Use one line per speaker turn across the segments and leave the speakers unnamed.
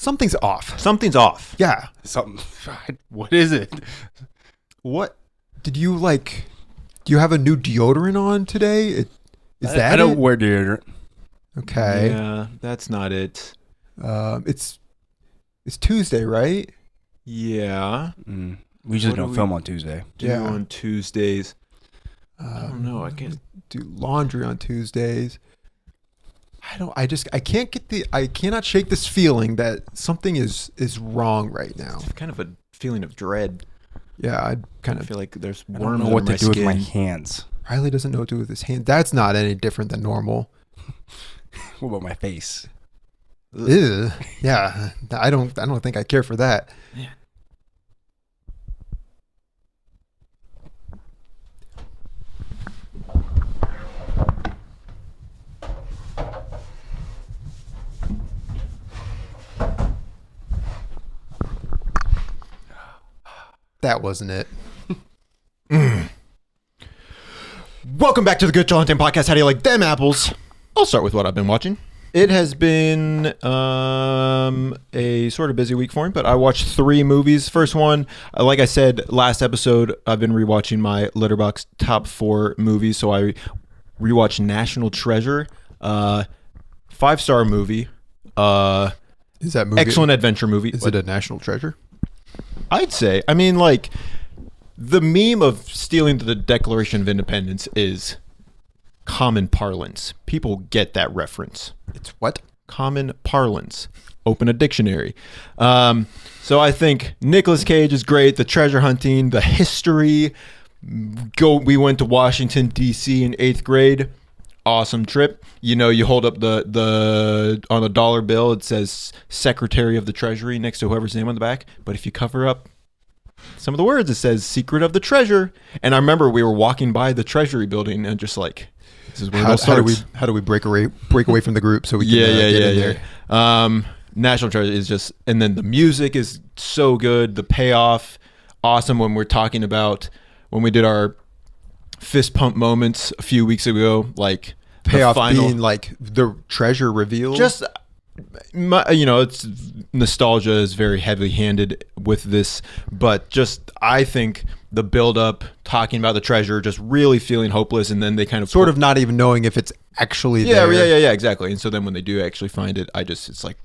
something's off.
Something's off.
Yeah.
Something. What is it?
What did you like? Do you have a new deodorant on today?
I don't wear deodorant.
Okay.
Yeah, that's not it.
It's Tuesday, right?
Yeah.
We just don't film on Tuesday.
On Tuesdays. I don't know. I can't
do laundry on Tuesdays. I cannot shake this feeling that something is wrong right now.
It's kind of a feeling of dread.
Yeah, I
feel like there's
I don't
worms
know what
under
to do with my
skin.
hands.
Riley doesn't know what to do with his hand. That's not any different than normal.
What about my face?
Ew. Yeah, I don't think I care for that.
Yeah.
That wasn't it.
Welcome back to the Good Joe Hunting Podcast. How do you like them apples? I'll start with what I've been watching. It has been a sort of busy week for me, but I watched 3 movies. First one, like I said last episode, I've been rewatching my Letterboxd top 4 movies. So I rewatched National Treasure, 5-star movie.
Is that movie
Excellent adventure movie.
Is it a national treasure?
I'd say. I mean, like, the meme of stealing the Declaration of Independence is common parlance. People get that reference.
It's what?
Common parlance. Open a dictionary. So I think Nicolas Cage is great. The treasure hunting, the history. We went to Washington, D.C. in 8th grade. Awesome trip. You know, you hold up the on a dollar bill, it says Secretary of the Treasury next to whoever's name on the back. But if you cover up some of the words, it says Secret of the Treasure. And I remember we were walking by the Treasury building and just like, this is where it starts.
How do we break away from the group so we can get in there?
National Treasure is just, and then the music is so good. The payoff, awesome. When we're talking about when we did our fist pump moments a few weeks ago, like
payoff
the final,
being like the treasure reveal.
just it's nostalgia is very heavily handed with this, but just I think the build up, talking about the treasure, just really feeling hopeless, and then they kind of
sort of not even knowing if it's actually there.
Yeah, exactly. And so then when they do actually find it, it's like,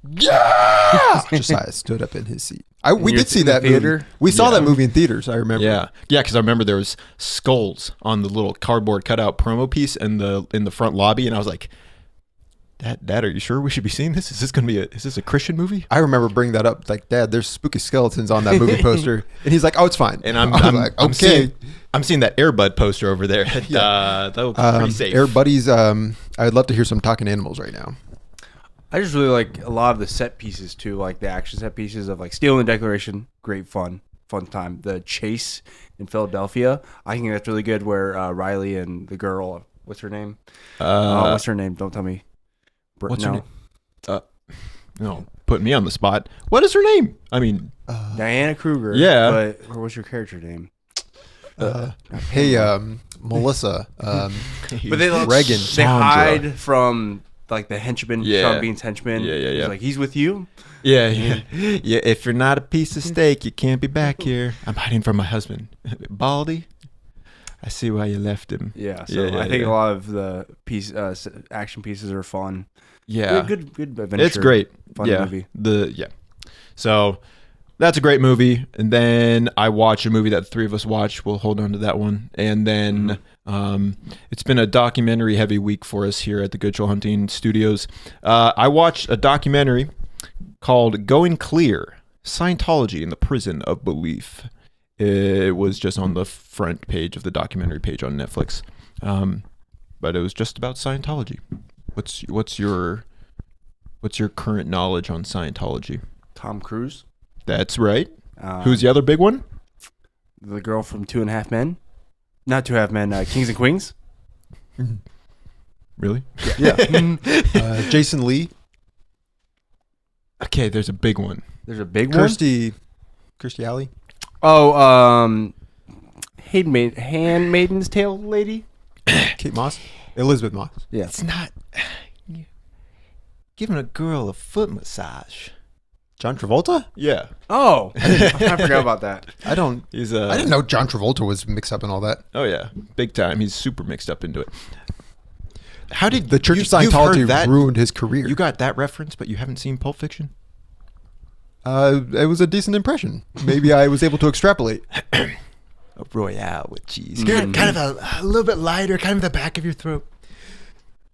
yeah.
Josiah stood up in his seat. We did see
in the
that
theater?
movie. We saw that movie in theaters. I remember.
Yeah, because I remember there was skulls on the little cardboard cutout promo piece in the front lobby, and I was like, Dad, are you sure we should be seeing this? Is this a Christian movie?
I remember bringing that up. Like, Dad, there's spooky skeletons on that movie poster, and he's like, "Oh, it's fine."
And
I'm like, "Okay."
I'm seeing that Air Bud poster over there. That would be pretty safe.
Air Buddies. I'd love to hear some talking animals right now.
I just really like a lot of the set pieces too, like the action set pieces of like stealing the Declaration. Great fun time. The chase in Philadelphia, I think that's really good. Where Riley and the girl, what's her name? What's her name? Don't tell me.
What's her name? No, putting me on the spot. What is her name? I mean,
Diana Kruger.
Yeah.
But what's your character name?
Melissa.
But they
Reagan.
They hide from like the henchman,
Yeah.
Sean Bean's henchman.
Yeah.
He's like, he's with you.
Yeah. If you're not a piece of steak, you can't be back here. I'm hiding from my husband, Baldy. I see why you left him.
Yeah. So I think a lot of the action pieces are fun.
Yeah.
Good adventure.
It's great.
Fun movie.
So that's a great movie. And then I watched a movie that the 3 of us watched. We'll hold on to that one. And then it's been a documentary heavy week for us here at the Good Joe Hunting Studios. I watched a documentary called Going Clear, Scientology in the Prison of Belief. It was just on the front page of the documentary page on Netflix. But it was just about Scientology. What's your current knowledge on Scientology?
Tom Cruise.
That's right. Who's the other big one?
The girl from 2.5 Men. Not 2.5 Men. Kings and Queens.
Really?
Yeah. Jason Lee.
Okay, there's a big one.
There's a big
Kirstie Alley.
Oh, Handmaid's Tale lady.
Kate Moss. Elizabeth Moss.
Yeah.
It's not giving a girl a foot massage.
John Travolta?
Yeah.
Oh, I forgot about that.
I
He's
didn't know John Travolta was mixed up in all that.
Oh yeah, big time. He's super mixed up into it. How did
The Church of
you've heard
Scientology
that?
ruined his career.
You got that reference, but you haven't seen Pulp Fiction?
It was a decent impression. Maybe I was able to extrapolate.
A Royale with cheese.
Mm.
Kind of a little bit lighter, kind of the back of your throat.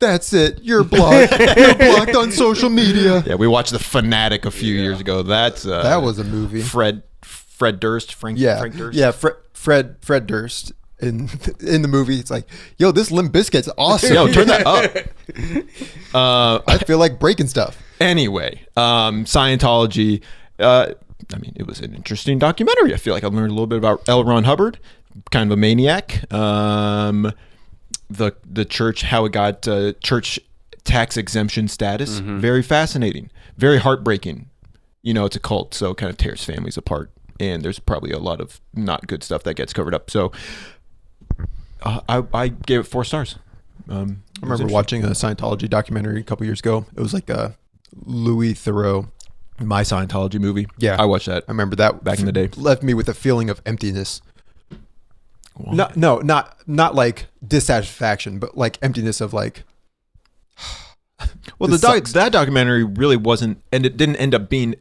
That's it. You're blocked. You're blocked on social media.
Yeah, we watched The Fanatic a few years ago. That's
That was a movie.
Fred Durst, Frank Durst.
Yeah, Fred Durst in the movie. It's like, yo, this Limp Bizkit's awesome.
Yo, turn that up.
I feel like breaking stuff.
Anyway, Scientology. I mean, it was an interesting documentary. I feel like I learned a little bit about L. Ron Hubbard, kind of a maniac. The church, how it got church tax exemption status. Very fascinating. Very heartbreaking. You know, it's a cult, so it kind of tears families apart. And there's probably a lot of not good stuff that gets covered up. So I gave it 4 stars.
I remember watching a Scientology documentary a couple years ago. It was like a Louis Theroux.
My Scientology movie.
Yeah.
I watched that.
I remember that
Back in the day.
Left me with a feeling of emptiness.
Why?
Not like dissatisfaction, but like emptiness of like.
Well,
this sucks.
that documentary really wasn't, and it didn't end up being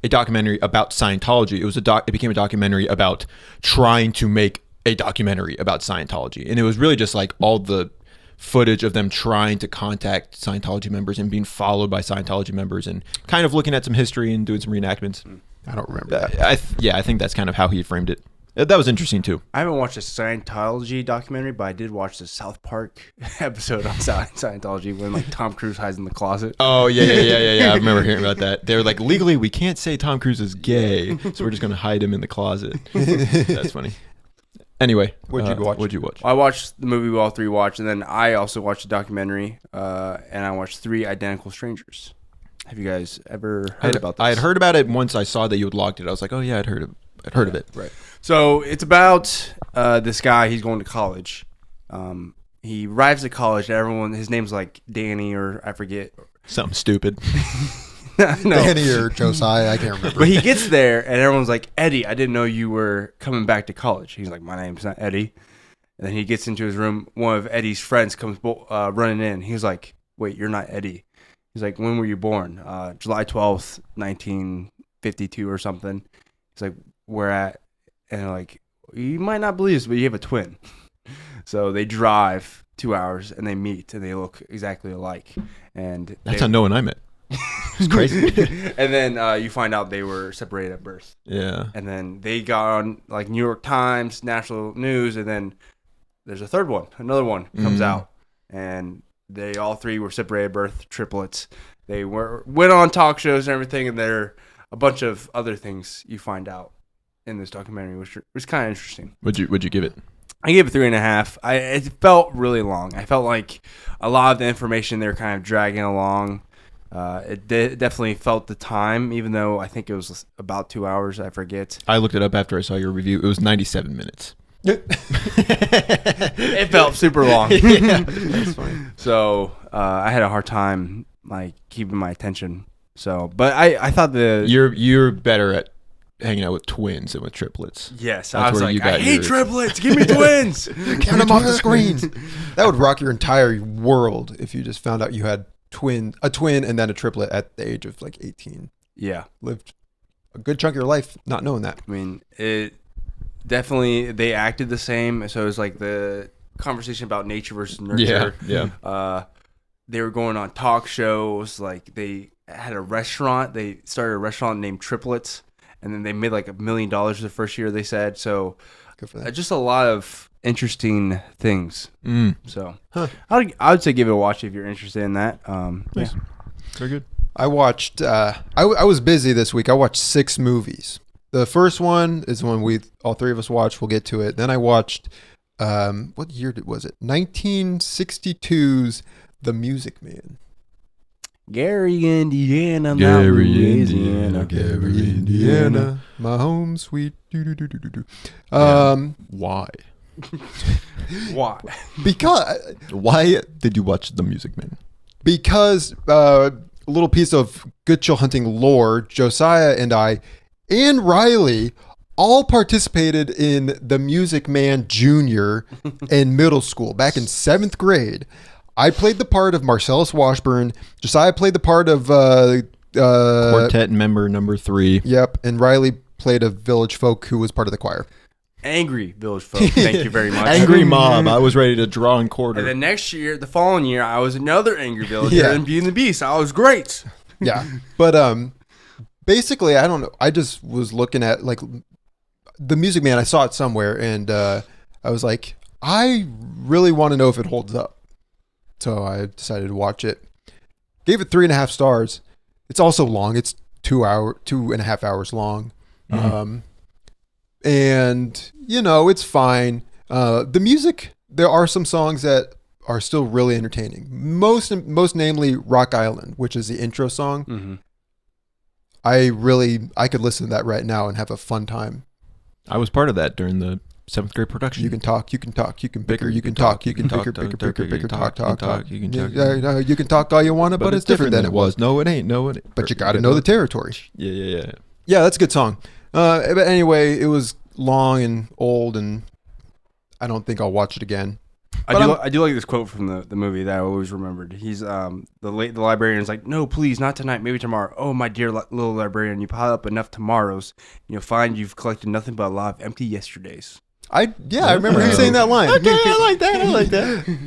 a documentary about Scientology. It was it became a documentary about trying to make a documentary about Scientology, and it was really just like all the footage of them trying to contact Scientology members and being followed by Scientology members, and kind of looking at some history and doing some reenactments.
I don't remember that.
I think that's kind of how he framed it. That was interesting too.
I haven't watched a Scientology documentary, but I did watch the South Park episode on Scientology when like Tom Cruise hides in the closet.
Oh yeah. I remember hearing about that. They were like, legally we can't say Tom Cruise is gay, so we're just gonna hide him in the closet. That's funny. Anyway,
What'd you watch?
I watched the movie we all three watched, and then I also watched a documentary, and I watched 3 Identical Strangers. Have you guys ever heard about this?
I had heard about it once. I saw that you had logged it. I was like, oh yeah, I'd heard of it.
Right. So it's about this guy. He's going to college. He arrives at college. And his name's like Danny, or I forget.
Something stupid.
No.
Danny or Josiah, I can't remember.
But he gets there, and everyone's like, Eddie, I didn't know you were coming back to college. He's like, my name's not Eddie. And then he gets into his room. One of Eddie's friends comes running in. He's like, wait, you're not Eddie. He's like, when were you born? July 12th, 1952 or something. He's like, where at? And they're like, you might not believe this, but you have a twin. So they drive 2 hours, and they meet, and they look exactly alike. And
That's how no one I met. It's crazy.
And then you find out they were separated at birth.
Yeah.
And then they got on like New York Times, national news, and then there's a third one. Another one comes out, and they all 3 were separated at birth, triplets. They went on talk shows and everything, and there are a bunch of other things you find out in this documentary, which was kind of interesting.
Would you give it?
I gave it 3.5. It felt really long. I felt like a lot of the information they were kind of dragging along. It definitely felt the time, even though I think it was about 2 hours. I forget.
I looked it up after I saw your review. It was 97 minutes.
It felt super long.
Yeah, that's funny.
So I had a hard time like keeping my attention. So, but I thought
You're better at hanging out with twins than with triplets.
yes,
That's
I was
where
like,
you got
I hate
your-
triplets. Give me twins.
Count them off the screens. That would rock your entire world if you just found out you had a twin and then a triplet at the age of like 18.
Yeah,
Lived a good chunk of your life not knowing that.
I mean, it definitely they acted the same. So it was like the conversation about nature versus nurture.
Yeah.
They were going on talk shows. Like they had a restaurant. They started a restaurant named Triplets, and then they made like $1 million the first year. They said so.
Good for that.
Just a lot of interesting things. So
Huh.
I would say give it a watch if you're interested in that.
Nice.
Yeah.
Very good.
I watched. I was busy this week. I watched 6 movies. The first one is the one we all 3 of us watched. We'll get to it. Then I watched. What year was it? 1962's The Music Man.
Gary, Indiana.
Gary,
Louisiana.
Gary, Indiana.
My home sweet. Do.
Why?
Why?
Because
Why did you watch The Music Man?
because a little piece of Good Chill Hunting lore. Josiah and I and Riley all participated in the Music Man Junior in middle school back in 7th grade. I played the part of Marcellus Washburn. Josiah played the part of
Quartet member number 3.
Yep, and Riley played a village folk who was part of the choir.
Angry village folk. Thank you very much.
Angry mob. I was ready to draw and quarter.
And then next year, the following year, I was another angry villager in Beauty and the Beast. I was great.
Yeah, but basically, I don't know. I just was looking at like the Music Man. I saw it somewhere, and I was like, I really want to know if it holds up. So I decided to watch it. Gave it 3.5 stars. It's also long. It's 2.5 hours long. Mm-hmm. And you know, it's fine. The music, there are some songs that are still really entertaining. Most namely Rock Island, which is the intro song.
Mm-hmm.
I could listen to that right now and have a fun time.
I was part of that during the 7th grade production.
You can talk, you can bicker, you can talk, you can bicker, talk. You can talk all you want, but it's different than it was.
No, it ain't. No, it ain't.
But you got to know the territory.
Yeah.
Yeah, that's a good song. But anyway, it was long and old, and I don't think I'll watch it again.
I do like this quote from the movie that I always remembered. He's the librarian's like, no, please, not tonight, maybe tomorrow. Oh, my dear little librarian, you pile up enough tomorrows, and you'll find you've collected nothing but a lot of empty yesterdays.
I remember him saying that line.
Okay, I like that.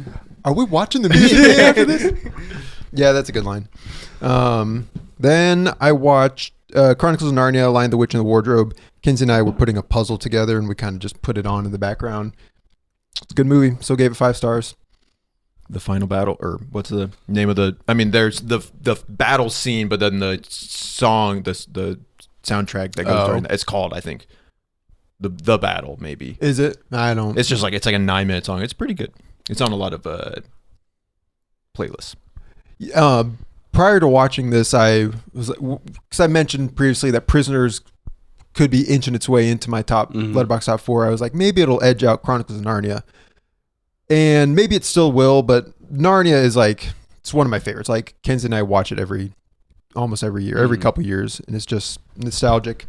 Are we watching the music after this? Yeah, that's a good line. Then I watched Chronicles of Narnia, Lion, the Witch, and the Wardrobe. Kinsey and I were putting a puzzle together, and we kind of just put it on in the background. It's a good movie, so gave it 5 stars.
The final battle, or what's the name of the? I mean, there's the battle scene, but then the song, the soundtrack that goes during that, it's called, I think, the battle, maybe.
Is it? I don't.
It's just like, it's like a 9-minute song. It's pretty good. It's on a lot of playlists.
Prior to watching this, I was, because I mentioned previously that Prisoners could be inching its way into my top Letterboxd top 4. I was like, maybe it'll edge out Chronicles of Narnia, and maybe it still will. But Narnia is like, it's one of my favorites. Like Kenzie and I watch it almost every year, every couple years, and it's just nostalgic.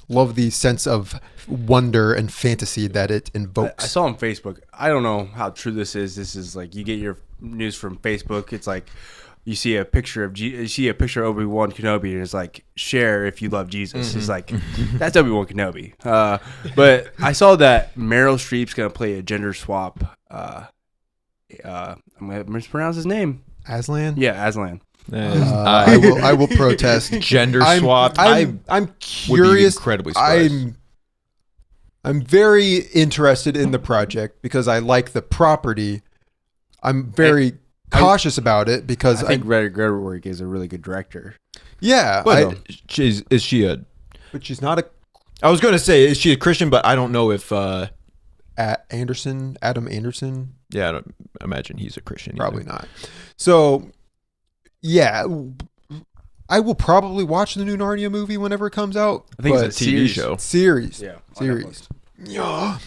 Love the sense of wonder and fantasy that it invokes.
I saw on Facebook. I don't know how true this is. This is like, you get your news from Facebook. It's like, you see a picture of Obi-Wan Kenobi, and it's like, share if you love Jesus. Mm-hmm. It's like, that's Obi-Wan Kenobi. But I saw that Meryl Streep's gonna play a gender swap. I'm gonna mispronounce his name.
Aslan.
Yeah, Aslan.
I will protest.
Gender swap.
I'm curious.
Incredibly surprised.
I'm very interested in the project because I like the property. I'm very cautious about it because
I think Greta Gerwig is a really good director.
Yeah,
but is she a?
But she's not a.
I was going to say, is she a Christian? But I don't know if
Adam Anderson.
Yeah, I don't imagine he's a Christian.
Probably not. So, yeah, I will probably watch the new Narnia movie whenever it comes out.
I think it's a TV show.
Series.
Yeah.
Series.
Yeah.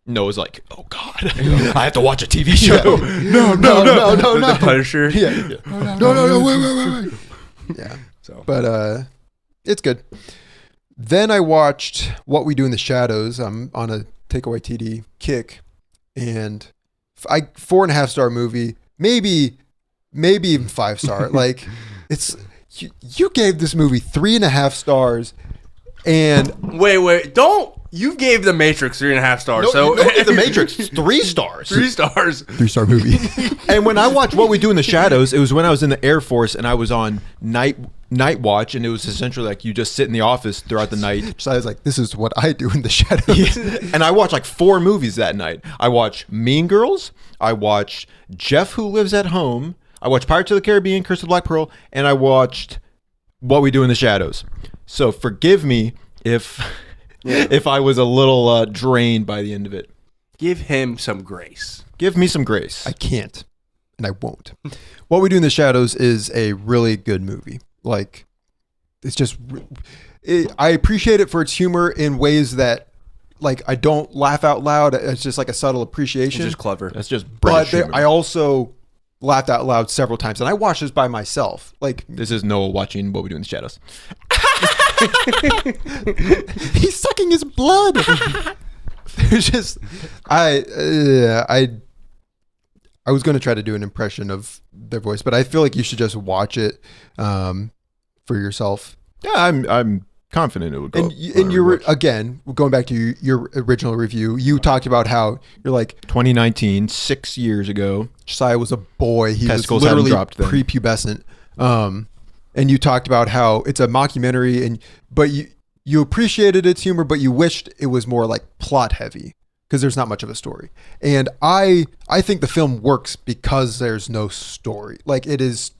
Noah's like, oh God, I have to watch a TV show.
No.
The Punisher.
Yeah. No, wait. Yeah.
So,
but it's good. Then I watched What We Do in the Shadows. I'm on a Takeaway TD kick, and 4.5 star movie, maybe even 5 star. Like, it's you gave this movie 3.5 stars, and
wait, don't. You gave The Matrix 3.5 stars.
No,
so
you gave The Matrix 3 stars.
3 stars.
3-star movie.
And when I watched What We Do in the Shadows, it was when I was in the Air Force and I was on night watch, and it was essentially like you just sit in the office throughout the night.
So I was like, this is what I do in the shadows.
Yeah. And I watched like 4 movies that night. I watched Mean Girls. I watched Jeff Who Lives at Home. I watched Pirates of the Caribbean, Curse of the Black Pearl, and I watched What We Do in the Shadows. So forgive me if I was a little drained by the end of it.
Give him some grace.
Give me some grace.
I can't, and I won't. What We Do in the Shadows is a really good movie. Like, it's just, I appreciate it for its humor in ways that, like, I don't laugh out loud. It's just like a subtle appreciation.
It's just clever.
That's just British humor.
I also laughed out loud several times, and I watched this by myself. Like,
This is Noah watching What We Do in the Shadows.
he's sucking his blood. There's just I was going to try to do an impression of their voice, but I feel like you should just watch it for yourself.
Yeah, I'm confident it would go.
And you were, again, going back to your original review, you talked about how you're like
2019, 6 years ago.
Josiah was a boy. He
Testicles
was literally
hadn't dropped then.
prepubescent. And you talked about how it's a mockumentary, but you appreciated its humor, but you wished it was more like plot heavy because there's not much of a story. And I think the film works because there's no story. Like, it is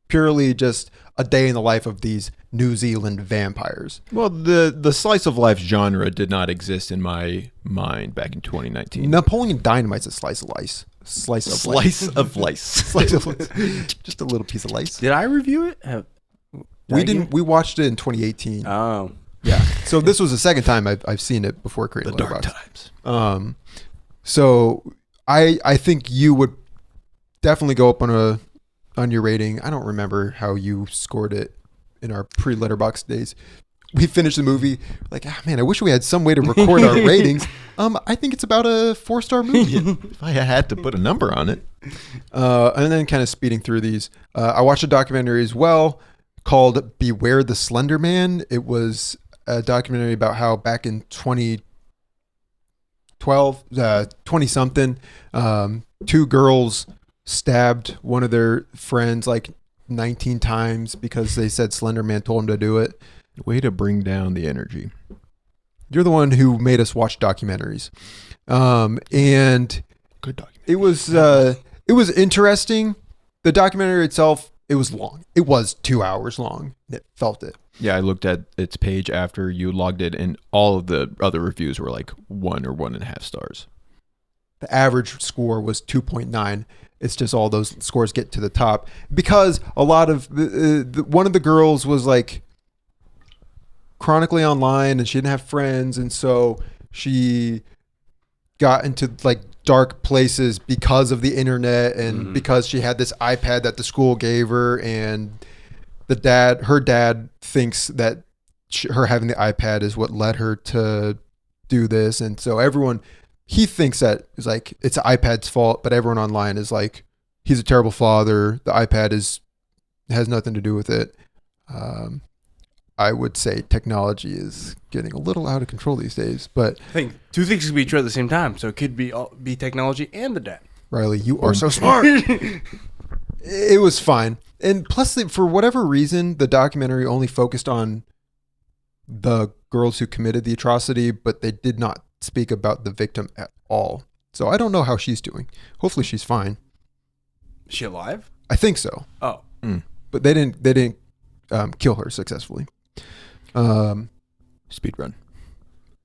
purely just a day in the life of these New Zealand vampires.
Well, the slice of life genre did not exist in my mind back in 2019.
Napoleon Dynamite's a slice of lice. Slice of lice.
Slice of lice.
Slice of lice. Just a little piece of lice.
Did I review it?
We watched it in 2018.
Oh.
Yeah. So this was the second time I've seen it before creating
The dark
Letterboxd.
times.
So I think you would definitely go up on your rating. I don't remember how you scored it in our pre-Letterboxd days. We finished the movie like, man, I wish we had some way to record our ratings. I think it's about a 4-star movie.
If I had to put a number on it.
And then kind of speeding through these, I watched a documentary as well called Beware the Slender Man. It was a documentary about how back in 2012, 20-something, 2 girls stabbed one of their friends like 19 times because they said Slender Man told them to do it.
Way to bring down the energy.
You're the one who made us watch documentaries. And
Good document.
it was interesting. The documentary itself, it was long. It was 2 hours long. It felt it.
Yeah, I looked at its page after you logged it, and all of the other reviews were like 1 or 1.5 stars.
The average score was 2.9. It's just all those scores get to the top because a lot of one of the girls was like chronically online and she didn't have friends, and so she got into like dark places because of the internet and because she had this iPad that the school gave her, and her dad thinks that her having the iPad is what led her to do this, and so he thinks that it's like it's the iPad's fault, but everyone online is like, he's a terrible father. The iPad has nothing to do with it. I would say technology is getting a little out of control these days, but
I think 2 things could be true at the same time. So it could be technology and the dad.
Riley, you are so smart. It was fine. And plus, for whatever reason, the documentary only focused on the girls who committed the atrocity, but they did not speak about the victim at all. So I don't know how she's doing. Hopefully she's fine.
Is she alive?
I think so.
Oh.
But they didn't kill her successfully.
Speed run.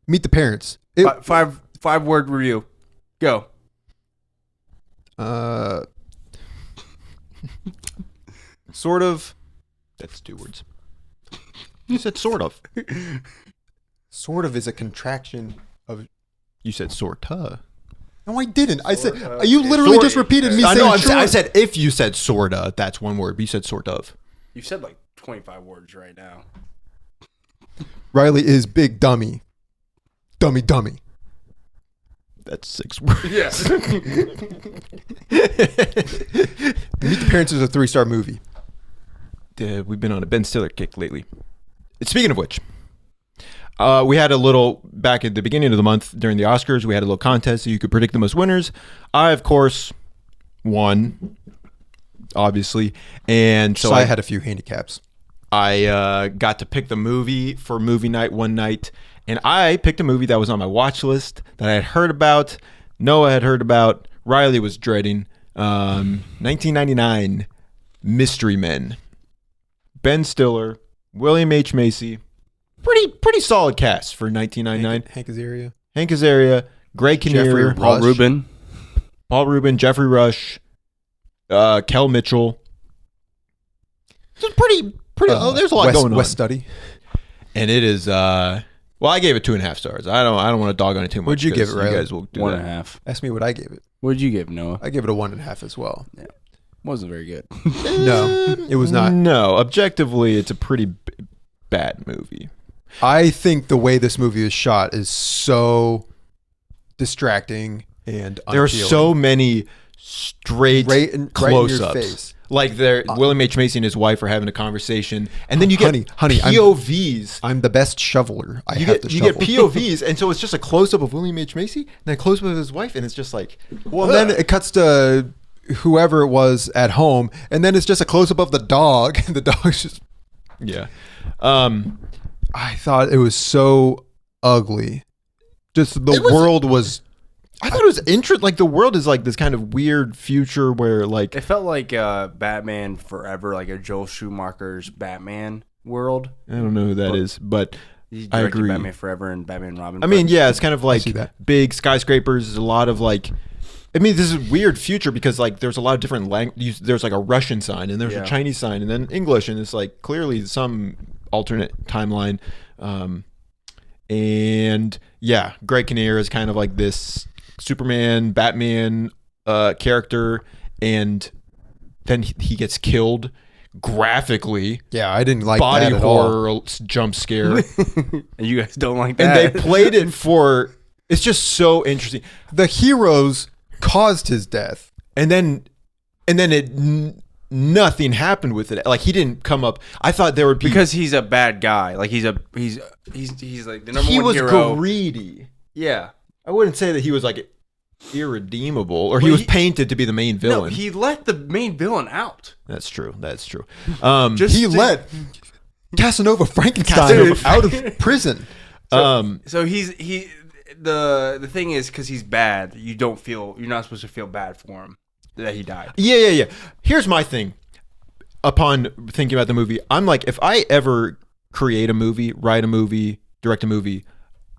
Meet the parents.
Five-word review. Go.
Sort of.
That's 2 words. You said sort of.
Sort of is a contraction of.
You said sorta.
No, I didn't. I said you literally just repeated me
I
saying.
know.
Sure.
I said if you said sorta, that's 1 word. But you said sort of.
You said like 25 words right now.
Riley is big dummy. Dummy.
That's 6 words.
Yes.
Meet the Parents is a 3-star movie.
We've been on a Ben Stiller kick lately. Speaking of which, we had a little, back at the beginning of the month during the Oscars, we had a little contest so you could predict the most winners. I, of course, won, obviously. And so
I had a few handicaps.
I got to pick the movie for movie night one night, and I picked a movie that was on my watch list that I had heard about, Noah had heard about, Riley was dreading. 1999, Mystery Men. Ben Stiller, William H. Macy, pretty solid cast for 1999.
Hank Azaria.
Hank Azaria, Greg Kinnear,
Paul Rubin,
Jeffrey Rush, Kel Mitchell. It's pretty. There's a lot going on.
West Study.
And it is. Well, I gave it 2.5 stars. I don't want to dog on it too much.
What'd you give it, Riley?
You guys will do
1.5.
Ask me what I gave it.
What did you give, Noah?
I gave it a 1.5 as well.
Yeah. Wasn't very good.
No, it was not.
No, objectively, it's a pretty bad movie.
I think the way this movie is shot is so distracting and
There are
unappealing.
so many straight
right in your
close-ups.
face.
Like William H. Macy and his wife are having a conversation, and then you get
honey,
POVs.
I'm the best shoveler.
You get POVs, and so it's just a close-up of William H. Macy, and then a close-up of his wife, and it's just like...
Well, then it cuts to whoever it was at home, and then it's just a close-up of the dog, and the dog's just...
Yeah.
I thought it was so ugly. Just the world was...
I thought it was interesting. Like, the world is like this kind of weird future where, like...
It felt like Batman Forever, like a Joel Schumacher's Batman world.
I don't know who that is, but
He
I
directed
agree.
Batman Forever and Batman and Robin.
I mean, yeah, it's kind of like
see that.
big skyscrapers. There's a lot of, like... I mean, this is a weird future because, like, there's a lot of different languages. There's, like, a Russian sign, and there's a Chinese sign, and then English, and it's, like, clearly some alternate timeline. And, yeah, Greg Kinnear is kind of like this... Superman, Batman character, and then he gets killed graphically.
Yeah, I didn't like
body
that at all.
horror jump scare.
and you guys don't like
And
that.
they played it for... It's just so interesting.
The heroes caused his death.
And then nothing happened with it. Like, he didn't come up. I thought there would be...
because he's a bad guy. Like he's like the number
he
one
was
hero.
greedy.
Yeah.
I wouldn't say that he was, like, irredeemable, or he was painted to be the main
No,
villain.
he let the main villain out.
That's true.
He let Casanova Frankenstein out of prison.
So the thing is, because he's bad, you're not supposed to feel bad for him that he died.
Yeah. Here's my thing. Upon thinking about the movie, I'm like, if I ever create a movie, write a movie, direct a movie,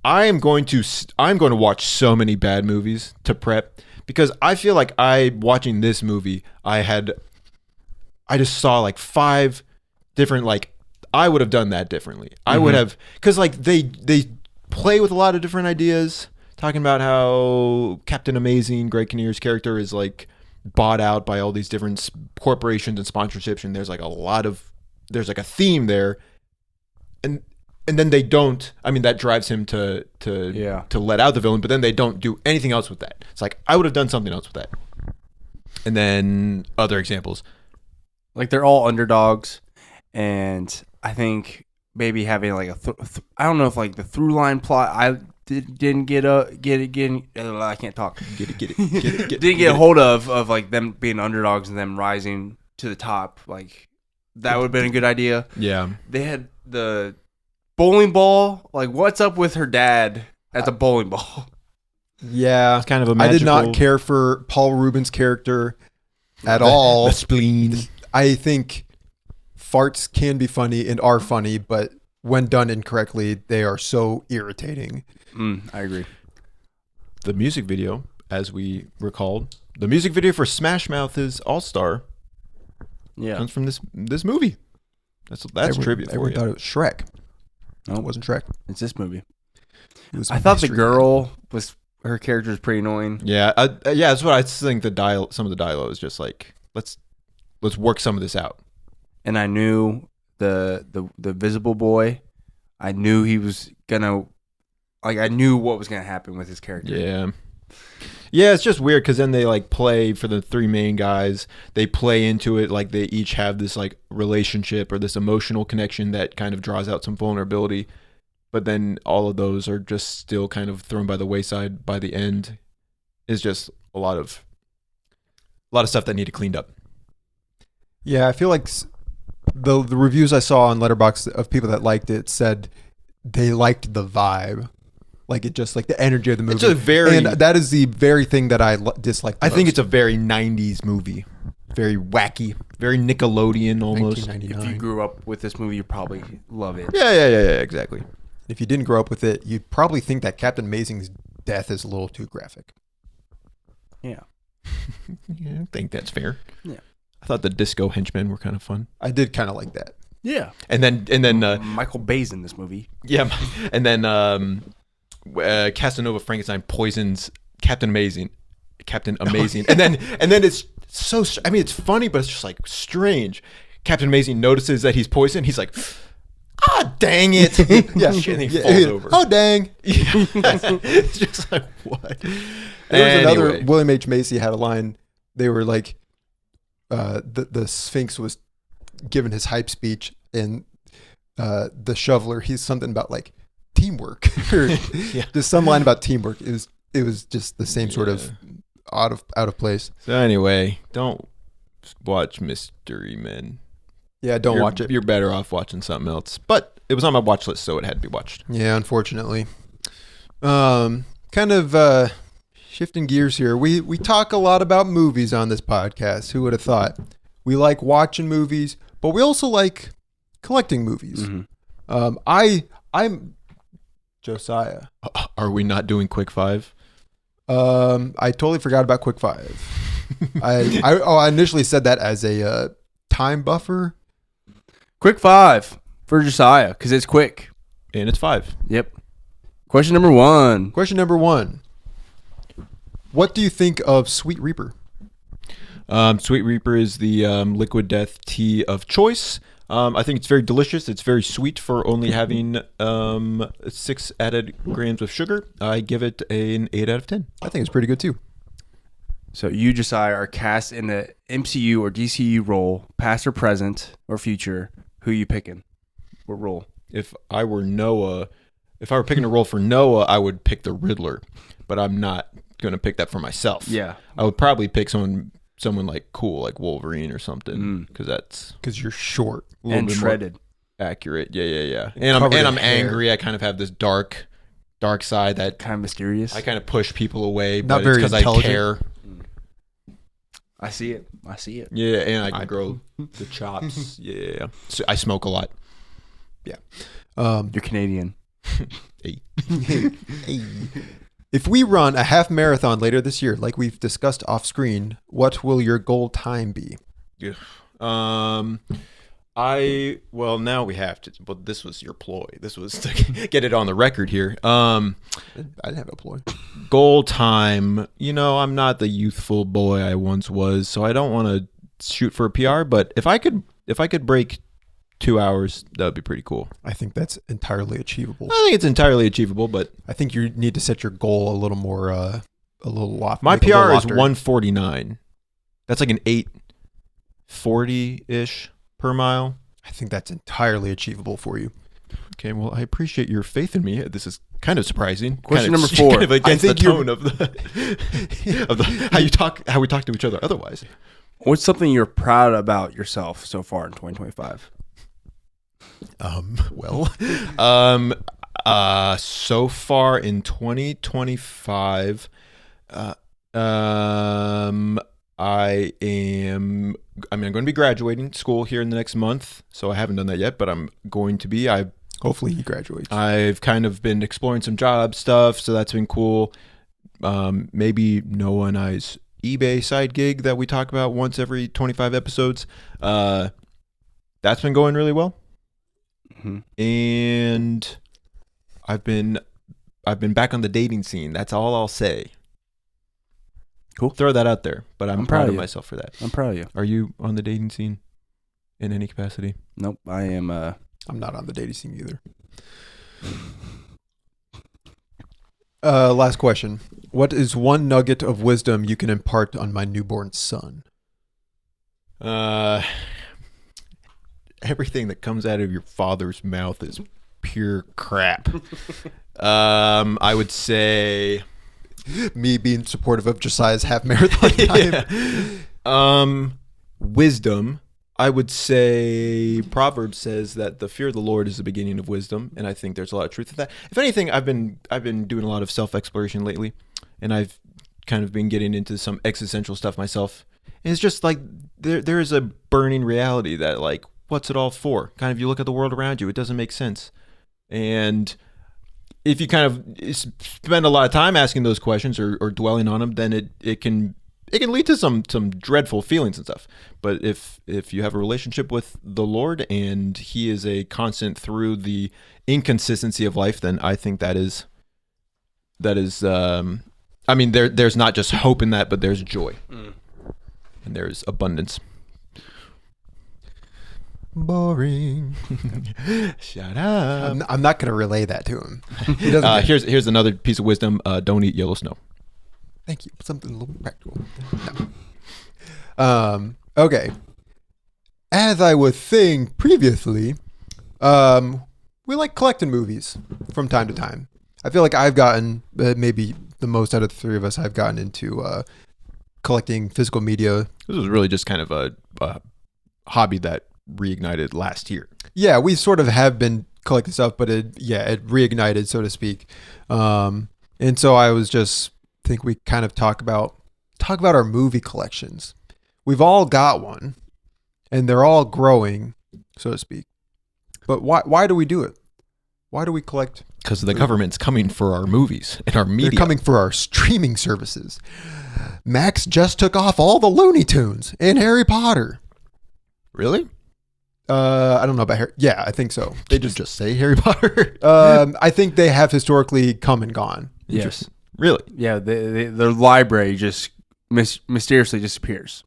I'm going to watch so many bad movies to prep, because I feel like watching this movie, I just saw like 5 different, like, I would have done that differently. I would have, because like they play with a lot of different ideas, talking about how Captain Amazing, Greg Kinnear's character, is like bought out by all these different corporations and sponsorships, and there's like a theme there, and then they don't. I mean, that drives him to let out the villain, but then they don't do anything else with that. It's like, I would have done something else with that. And then other examples,
Like, they're all underdogs, and I think maybe having like I don't know if like the through line plot didn't get it. I can't talk. Didn't get a hold of like them being underdogs and them rising to the top. Like, that would have been a good idea.
yeah.
They had the bowling ball. Like, what's up with her dad at the bowling ball?
Yeah,
It's kind of a
I did not
magical-
care for Paul Rubin's character at all.
The spleen.
I think farts can be funny and are funny, but when done incorrectly, they are so irritating.
I agree.
The music video, as we recalled, the music video for Smash Mouth is All Star.
Yeah.
Comes from this movie. That's trivia for
Everyone
you.
thought it was Shrek.
No,
It wasn't Shrek.
it's this movie.
It was
I thought the
Mystery
girl her character was pretty annoying.
Yeah, that's what I think. Some of the dialogue is just like, let's work some of this out.
And I knew the visible boy. I knew he was gonna, like, I knew what was gonna happen with his character.
Yeah, it's just weird because then they like play for the 3 main guys. They play into it like they each have this like relationship or this emotional connection that kind of draws out some vulnerability. But then all of those are just still kind of thrown by the wayside by the end. It's just a lot of stuff that needed cleaned up.
Yeah, I feel like the reviews I saw on Letterboxd of people that liked it said they liked the vibe. Like, it just, like, the energy of the movie.
It's a very...
And that is the very thing that I disliked the
I think
most.
it's a very 90s movie. Very wacky. Very Nickelodeon almost.
1999.
If you grew up with this movie, you probably love it.
Yeah, exactly.
If you didn't grow up with it, you'd probably think that Captain Amazing's death is a little too graphic.
Yeah.
Yeah, I think that's fair.
Yeah.
I thought the disco henchmen were kind of fun.
I did kind of like that.
Yeah.
And then
Michael Bay's in this movie.
yeah, and then Casanova Frankenstein poisons Captain Amazing, Captain Amazing, and then it's so. I mean, it's funny, but it's just like strange. Captain Amazing notices that he's poisoned. He's like, "Ah, dang it!"
Yeah,
and he falls over.
Oh, dang!
It's just like what?
There was another. William H Macy had a line. They were like, the Sphinx was giving his hype speech, and the shoveler, he's something about like teamwork, or just some line about teamwork. It was just the same sort of out of place.
So anyway, don't watch Mystery Men.
Yeah, don't watch it.
You're better off watching something else. But it was on my watch list, so it had to be watched.
Yeah, unfortunately. Kind of shifting gears here. We talk a lot about movies on this podcast. Who would have thought? We like watching movies, but we also like collecting movies.
Mm-hmm.
I'm Josiah.
Are we not doing Quick Five?
I totally forgot about Quick Five. I initially said that as a time buffer.
Quick 5 for Josiah because it's quick.
And it's 5.
Yep. Question number 1.
Question number 1. What do you think of Sweet Reaper?
Sweet Reaper is the liquid death tea of choice. I think it's very delicious. It's very sweet for only having 6 added grams of sugar. I give it an 8 out of 10.
I think it's pretty good too.
So you, Josiah, are cast in the MCU or DCU role, past or present or future. Who you picking? What role?
If I were picking a role for Noah, I would pick the Riddler, but I'm not going to pick that for myself.
Yeah.
I would probably pick someone like cool, like Wolverine or something, because
you're short
and shredded,
accurate. Yeah. And I'm angry. I kind of have this dark side that
kind of mysterious.
I kind of push people away,
not
but
very
because I care.
I see it.
Yeah, and I can grow the chops. Yeah. So I smoke a lot.
Yeah.
You're Canadian.
Hey.
If we run a half marathon later this year, like we've discussed off screen, what will your goal time be?
Yeah. Now we have to, but this was your ploy. This was to get it on the record here.
I didn't have a ploy.
Goal time. I'm not the youthful boy I once was, so I don't want to shoot for a PR, but if I could break 2 hours, that would be pretty cool.
I think that's entirely achievable.
I think it's entirely aachieveable, but
I think you need to set your goal a little more, a little lofty.
My PR is 149. That's like an 840-ish per mile.
I think that's entirely achievable for you.
Okay, well, I appreciate your faith in me. This is kind of surprising.
Question number 4.
Kind of against the tone of how we talk to each other otherwise.
What's something you're proud about yourself so far in 2025?
So far in 2025, I'm going to be graduating school here in the next month, so I haven't done that yet, but I'm going to be.
Hopefully he graduates.
I've kind of been exploring some job stuff, so that's been cool. Maybe Noah and I's eBay side gig that we talk about once every 25 episodes. That's been going really well. Mm-hmm. And I've been back on the dating scene. That's all I'll say.
Cool.
Throw that out there, but I'm proud of myself for that.
I'm proud of you.
Are you on the dating scene in any capacity?
Nope. I am.
I'm not on the dating scene either. Last question. What is one nugget of wisdom you can impart on my newborn son?
Everything that comes out of your father's mouth is pure crap. I would say
me being supportive of Josiah's half marathon time.
Wisdom. I would say Proverbs says that the fear of the Lord is the beginning of wisdom, and I think there's a lot of truth to that. If anything, I've been doing a lot of self-exploration lately, and I've kind of been getting into some existential stuff myself. And it's just like there is a burning reality that, like, what's it all for? Kind of, you look at the world around you, it doesn't make sense. And if you kind of spend a lot of time asking those questions or dwelling on them, then it can lead to some dreadful feelings and stuff. But if you have a relationship with the Lord and He is a constant through the inconsistency of life, then I think that is I mean, there's not just hope in that, but there's joy. And there's abundance.
Boring.
Shut up.
I'm not going to relay that to him. He doesn't.
Here's another piece of wisdom. Don't eat yellow snow.
Thank you. Something a little practical. No. Okay. As I was saying previously, we like collecting movies from time to time. I feel like I've gotten maybe the most out of the three of us. I've gotten into collecting physical media.
This was really just kind of a hobby that reignited last year.
Yeah, we sort of have been collecting stuff, but it reignited, so to speak. And so I was just think we kind of talk about our movie collections. We've all got one, and they're all growing, so to speak. But why do we do it? Why do we collect?
Because the government's coming for our movies and our media.
They're coming for our streaming services. Max just took off all the Looney Tunes and Harry Potter.
Really?
I don't know about Harry. Yeah, I think so.
They just say Harry Potter.
I think they have historically come and gone.
Yes.
Really?
Yeah, their library just mysteriously disappears.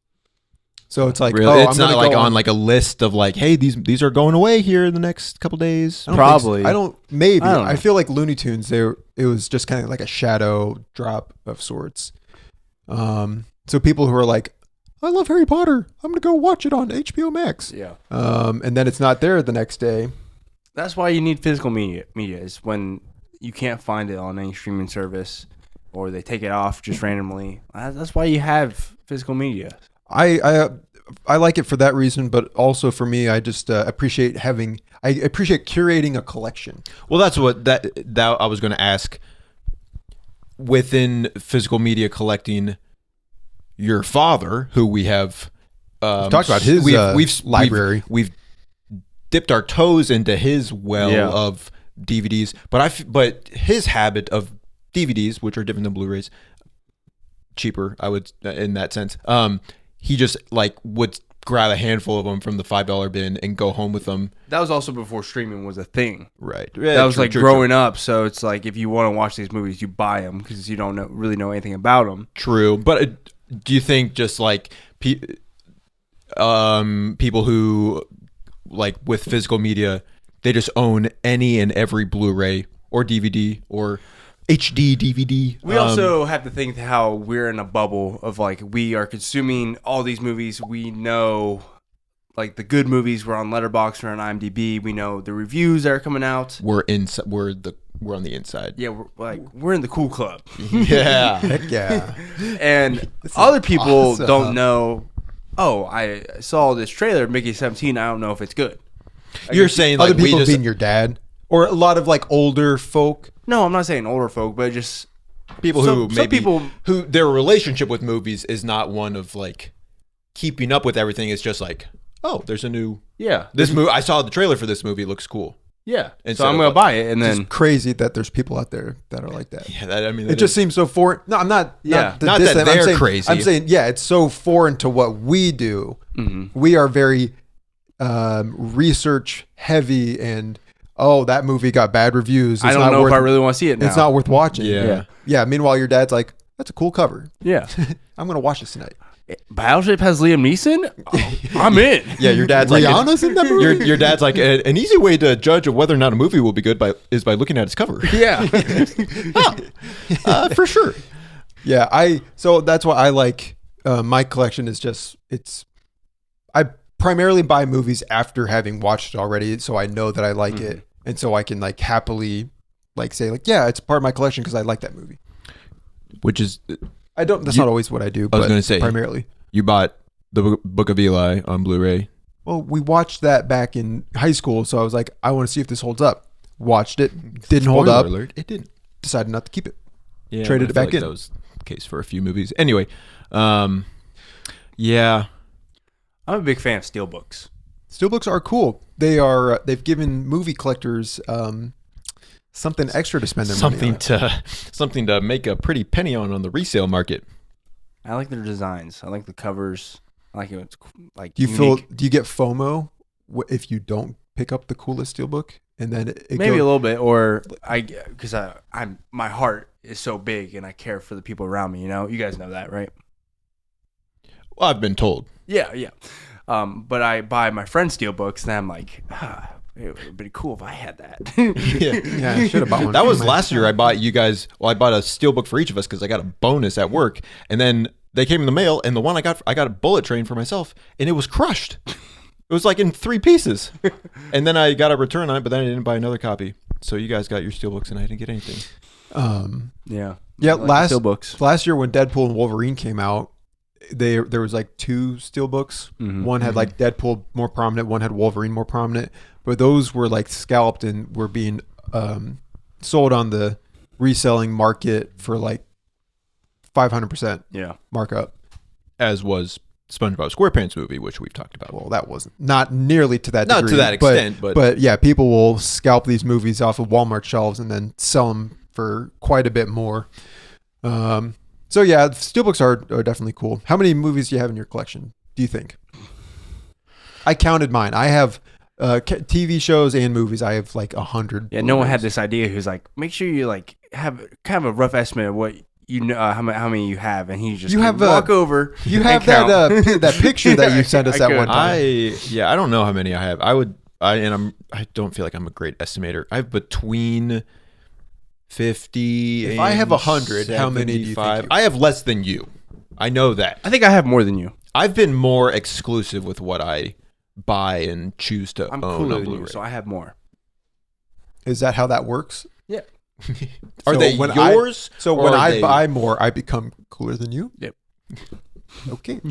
So it's like,
really?
oh,
It's not like on like a list of like, hey, these are going away here in the next couple days.
Probably.
I don't. Maybe.
I don't know.
I feel like Looney Tunes. It was just kind of like a shadow drop of sorts. So people who are like, I love Harry Potter. I'm gonna go watch it on HBO Max.
Yeah.
And then it's not there the next day.
That's why you need physical media. Is when you can't find it on any streaming service, or they take it off just randomly. That's why you have physical media.
I like it for that reason, but also for me, I just appreciate curating a collection.
Well, that's what that I was going to ask. Within physical media collecting, your father, who we have
talked about his library.
We've dipped our toes into his well of DVDs, but his habit of DVDs, which are different than Blu-rays, cheaper, I would in that sense. He just like would grab a handful of them from the $5 bin and go home with them.
That was also before streaming was a thing.
Right.
That was growing up. So it's like if you want to watch these movies, you buy them because you don't really know anything about them.
True, but do you think just like people who like with physical media, they just own any and every Blu-ray or DVD or HD DVD.
We also have to think how we're in a bubble of like we are consuming all these movies. We know like the good movies. We're on Letterboxd or on IMDb. We know the reviews that are coming out.
We're on the inside.
Yeah, we're in the cool club.
Yeah,
Heck yeah.
And other people
awesome.
don't know. Oh, I saw this trailer, Mickey 17. I don't know if it's good.
You're saying like
Other people
we just
being your dad, or a lot of like older folk.
No, I'm not saying older folk, but just
people
some
maybe
people
who their relationship with movies is not one of like keeping up with everything. It's just like, oh, there's a new this movie. I saw the trailer for this movie. It looks cool.
Yeah,
Instead
so I'm
of,
gonna buy it, and
It's
then
crazy that there's people out there that are like that.
Yeah,
It just seems so foreign. No, I'm not.
Yeah.
Not that they're
I'm saying,
crazy.
I'm saying, yeah, it's so foreign to what we do.
Mm-hmm.
We are very research heavy, and that movie got bad reviews. It's
I don't
not
know
worth,
if I really want to see it now.
It's not worth watching.
Yeah.
Yeah. Meanwhile, your dad's like, that's a cool cover.
Yeah.
I'm gonna watch this tonight.
Battleship has Liam Neeson. Oh, I'm in.
Yeah, your dad's like
Rihanna's in that movie.
your dad's like an easy way to judge of whether or not a movie will be good is by looking at its cover.
Yeah.
For sure.
Yeah, so that's why I like my collection is just I primarily buy movies after having watched it already, so I know that I like it, and so I can like happily like say like, yeah, it's part of my collection because I like that movie.
Which is
I don't. That's not always what I do.
I was
but
going to say
primarily.
You bought the Book of Eli on Blu-ray.
Well, we watched that back in high school, so I was like, I want to see if this holds up. Watched it, didn't hold up.
Spoiler alert, it didn't.
Decided not to keep it.
Yeah,
Traded it back in.
That was the case for a few movies. Anyway, yeah.
I'm a big fan of steelbooks.
Steelbooks are cool. They've given movie collectors something extra to spend their money on.
Something to make a pretty penny on the resale market.
I like their designs. I like the covers. I like it. It's like
Do you
unique.
get FOMO if you don't pick up the coolest steelbook and then it
maybe a little bit, or because I'm my heart is so big and I care for the people around me. You guys know that, right?
Well, I've been told.
Yeah. But I buy my friend's steelbooks, and I'm like, it would be cool if I had that.
Yeah, I should have bought one.
That was last year. I bought you guys. Well, I bought a steelbook for each of us because I got a bonus at work, and then they came in the mail, and the one I got a bullet train for myself, and it was crushed. It was like in 3 pieces, and then I got a return on it, but then I didn't buy another copy. So you guys got your steelbooks, and I didn't get anything.
Yeah.
Last year when Deadpool and Wolverine came out, there was like 2 steelbooks. One had like Deadpool more prominent, one had Wolverine more prominent, but those were like scalped and were being sold on the reselling market for like 500% markup.
As was SpongeBob SquarePants movie, which we've talked about.
Well, that wasn't not nearly to that
not
degree,
to that extent,
but yeah, people will scalp these movies off of Walmart shelves and then sell them for quite a bit more. So yeah, steelbooks are definitely cool. How many movies do you have in your collection, do you think? I counted mine. I have TV shows and movies. I have like 100.
Yeah, no one had this idea. Who's like, make sure you like have kind of a rough estimate of what you know, how many you have, and he just walk over.
You have that picture that you sent us at one time.
I don't know how many I have. I don't feel like I'm a great estimator. I have between 50.
If I have 100, how many do you think?
I have less than you. I know that.
I think I have more than you.
I've been more exclusive with what I buy and choose to own on Blu-ray.
So I have more.
Is that how that works?
Yeah.
Are they yours?
When I buy more, I become cooler than you?
Yep.
Okay.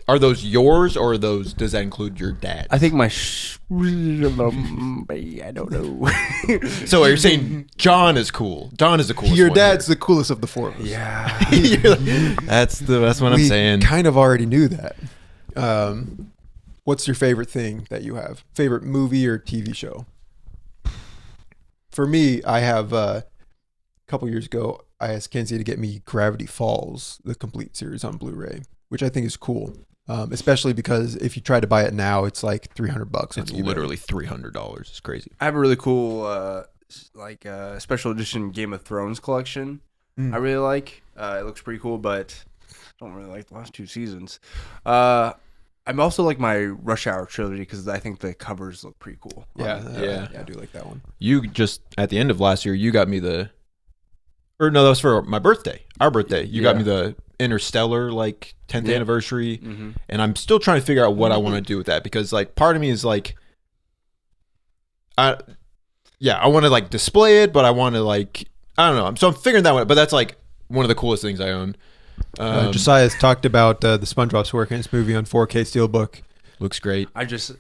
Are those yours, or does that include your dad?
I think my I don't know.
So you're saying John is cool. John is the coolest.
Your dad's the coolest of the 4 of us.
Yeah.
That's what I'm saying.
Kind of already knew that. What's your favorite thing that you have? Favorite movie or TV show? For me, I have a couple years ago, I asked Kenzie to get me Gravity Falls, the complete series on Blu-ray, which I think is cool. Especially because if you try to buy it now, it's like $300.
It's literally $300. It's crazy.
I have a really cool special edition Game of Thrones collection. I really like. It looks pretty cool, but I don't really like the last 2 seasons. I'm also like my Rush Hour trilogy because I think the covers look pretty cool.
Yeah, I do like that one.
You just at the end of last year, you got me that was for my birthday, our birthday. You got me the Interstellar 10th anniversary, and I'm still trying to figure out what I want to do with that because part of me is like, I want to display it, but I want to I don't know. So I'm figuring that one out, but that's one of the coolest things I own.
Josiah has talked about the SpongeBob SquarePants movie on 4K Steelbook.
Looks great.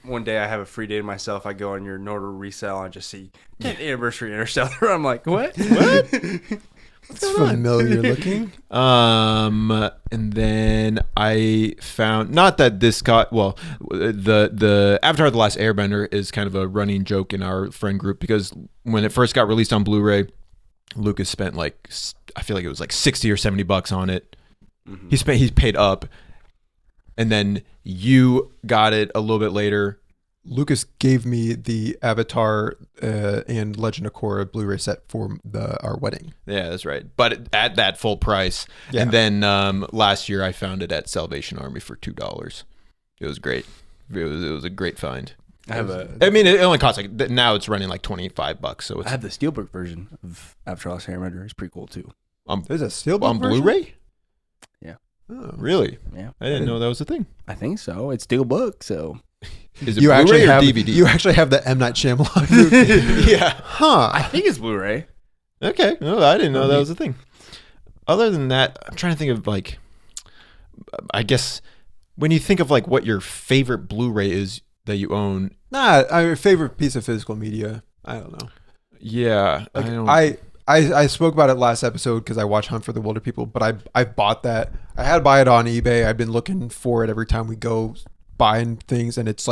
One day I have a free day to myself. I go on your Norder resale and just see 10th anniversary Interstellar. I'm like, what?
It's familiar looking.
And then I found, not that this got, the Avatar: The Last Airbender is kind of a running joke in our friend group because when it first got released on Blu-ray, Lucas spent I feel like it was $60 or $70 on it. He paid up, and then you got it a little bit later.
Lucas gave me the Avatar and Legend of Korra Blu-ray set for our wedding.
Yeah, that's right. But at that full price. Yeah. And then last year I found it at Salvation Army for $2. It was great. It was a great find. It only costs now it's running $25. So
I have the Steelbook version of Avatar: The Last Airbender. It's pretty cool too.
There's a Steelbook
on
version?
Blu-ray?
Yeah.
Oh, really?
Yeah.
I didn't know that was a thing.
I think so. It's Steelbook, so.
Is it Blu-ray or DVD?
You actually have the M. Night Shyamalan movie.
Yeah.
Huh.
I think it's Blu-ray.
Okay. No, I didn't know that was a thing. Other than that, I'm trying to think of I guess when you think of what your favorite Blu-ray is that you own.
Your favorite piece of physical media. I don't know.
Yeah.
I spoke about it last episode because I watch Hunt for the Wilder People, but I bought that. I had to buy it on eBay. I've been looking for it every time we go buying things, and it's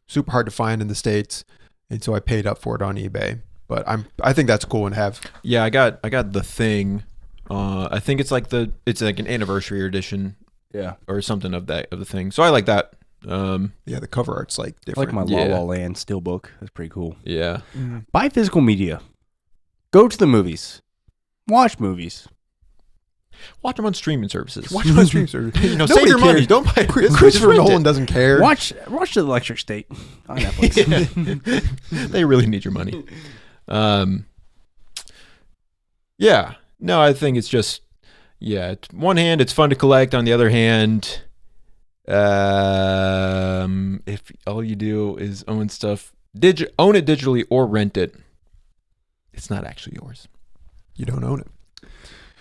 super hard to find in the States, and so I paid up for it on eBay. But I think that's cool and have.
Yeah, I got The Thing. I think it's it's an anniversary edition.
Yeah.
Or something of the Thing. So I like that.
Yeah, the cover art's like
I like
different.
my La La Land steelbook. That's pretty cool.
Yeah.
Buy physical media. Go to the movies. Watch movies.
Watch them on streaming services.
Watch my stream service.
Save
Nobody
your money.
cares.
Don't buy it.
Christopher Nolan doesn't care.
Watch The Electric State on Netflix.
They really need your money. Yeah. No, I think it's just, one hand, it's fun to collect. On the other hand, if all you do is own stuff, own it digitally or rent it, it's not actually yours.
You don't own it.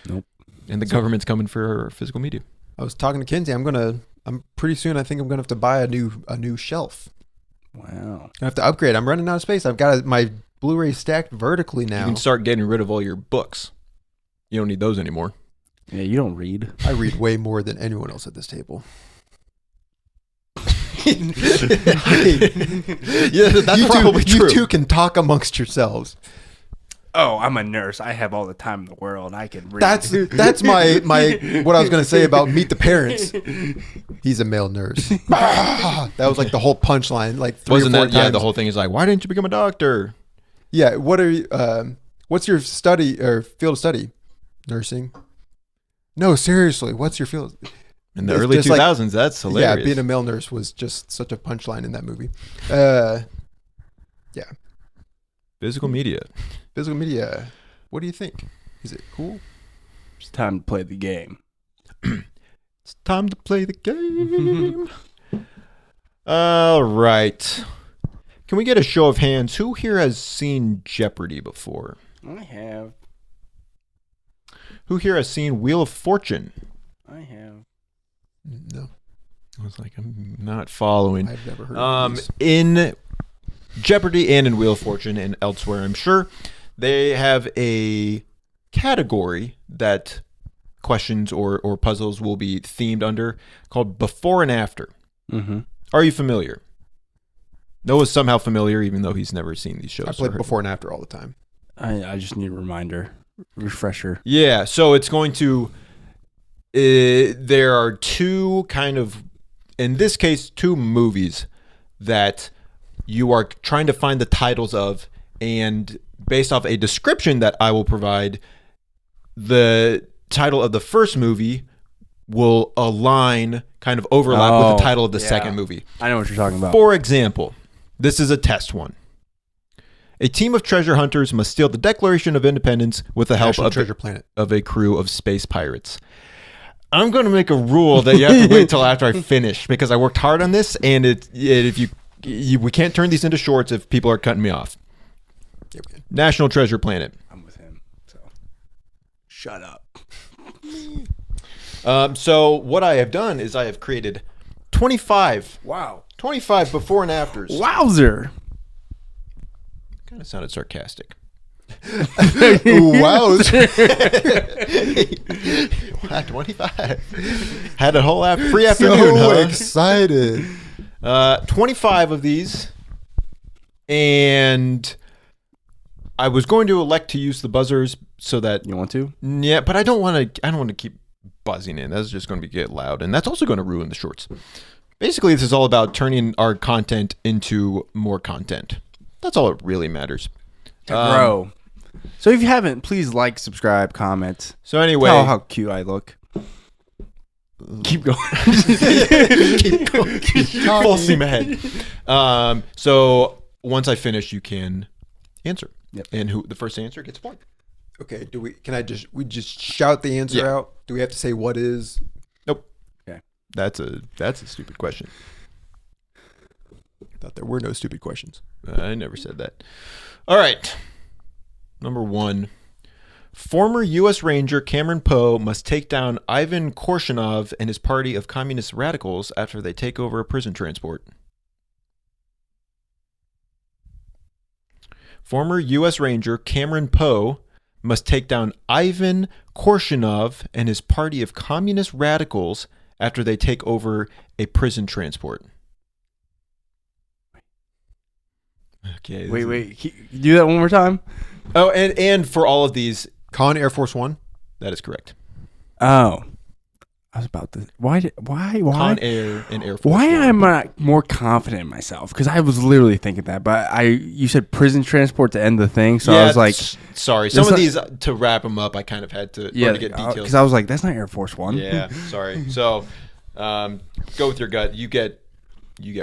Nope.
And the government's coming for physical media.
I was talking to Kinsey. I'm pretty soon. I think I'm gonna have to buy a new shelf.
Wow.
I have to upgrade. I'm running out of space. I've got my Blu-ray stacked vertically now.
You can start getting rid of all your books. You don't need those anymore.
Yeah, you don't read.
I read way more than anyone else at this table.
Yeah, that's probably true.
You two can talk amongst yourselves.
Oh, I'm a nurse. I have all the time in the world. I can read.
That's my what I was gonna say about Meet the Parents. He's a male nurse. That was like the whole punchline, like 3
Wasn't
or 4
that?
times.
Yeah, the whole thing is like, why didn't you become a doctor?
Yeah. What are you? What's your study or field of study? Nursing. No, seriously. What's your field?
In the
It's
early
just like-
2000s, that's hilarious.
Yeah, being a male nurse was just such a punchline in that movie. Yeah.
Physical media.
Physical media. What do you think? Is it cool?
It's time to play the game.
It's time to play the game. All right. Can we get a show of hands? Who here has seen Jeopardy before?
I have.
Who here has seen Wheel of Fortune?
I have.
No,
I was like, I'm not following.
I've never heard of these.
In Jeopardy and in Wheel of Fortune and elsewhere, I'm sure, they have a category that questions or puzzles will be themed under called Before and After.
Mm-hmm.
Are you familiar? Noah's somehow familiar, even though he's never seen these shows.
I play Before and After all the time.
I just need a reminder, refresher.
Yeah, so it's going to. There are two kind of, in this case, two movies that you are trying to find the titles of, and based off a description that I will provide, the title of the first movie will align, kind of overlap with the title of the second movie.
I know what you're talking about.
For example, this is a test one. A team of treasure hunters must steal the Declaration of Independence with the help
National
of
Treasure Planet.
of a crew of space pirates. I'm going to make a rule that you have to wait till after I finish because I worked hard on this, and we can't turn these into shorts if people are cutting me off.
Yeah, we can.
National Treasure Planet.
I'm with him. So shut up.
So what I have done is I have created 25
Wow.
before and afters.
Wowzer.
Kind of sounded sarcastic.
Wow.
25. Had a whole free afternoon.
So
huh?
excited.
25 of these, and I was going to elect to use the buzzers so that
You want to?
yeah, but I don't want to keep buzzing in. That's just going to get loud, and that's also going to ruin the shorts. Basically, this is all about turning our content into more content. That's all it really matters.
Bro. So if you haven't, please like, subscribe, comment.
So anyway,
Tell how cute I look. Keep going.
keep going. Full steam ahead. So once I finish, you can answer.
Yep.
And who the first answer gets a point.
Okay, we just shout the answer
Yeah.
out? Do we have to say what is?
Nope.
Okay.
That's a stupid question.
I thought there were no stupid questions.
I never said that. All right. Number 1. Former U.S. Ranger Cameron Poe must take down Ivan Korshinov and his party of communist radicals after they take over a prison transport. Former U.S. Ranger Cameron Poe must take down Ivan Korshinov and his party of communist radicals after they take over a prison transport. Okay.
Wait. Can you do that one more time?
Oh, and for all of these,
Con Air Force One.
that is correct.
Oh. I was about to. Why?
Con Air and Air Force
Why
One.
am I more confident in myself? Because I was literally thinking that, but you said prison transport to end the thing, so I was like,
sorry. Some of these to wrap them up, I kind of had to to get details.
Because I was like, that's not Air Force One.
Yeah, sorry. So, go with your gut. You get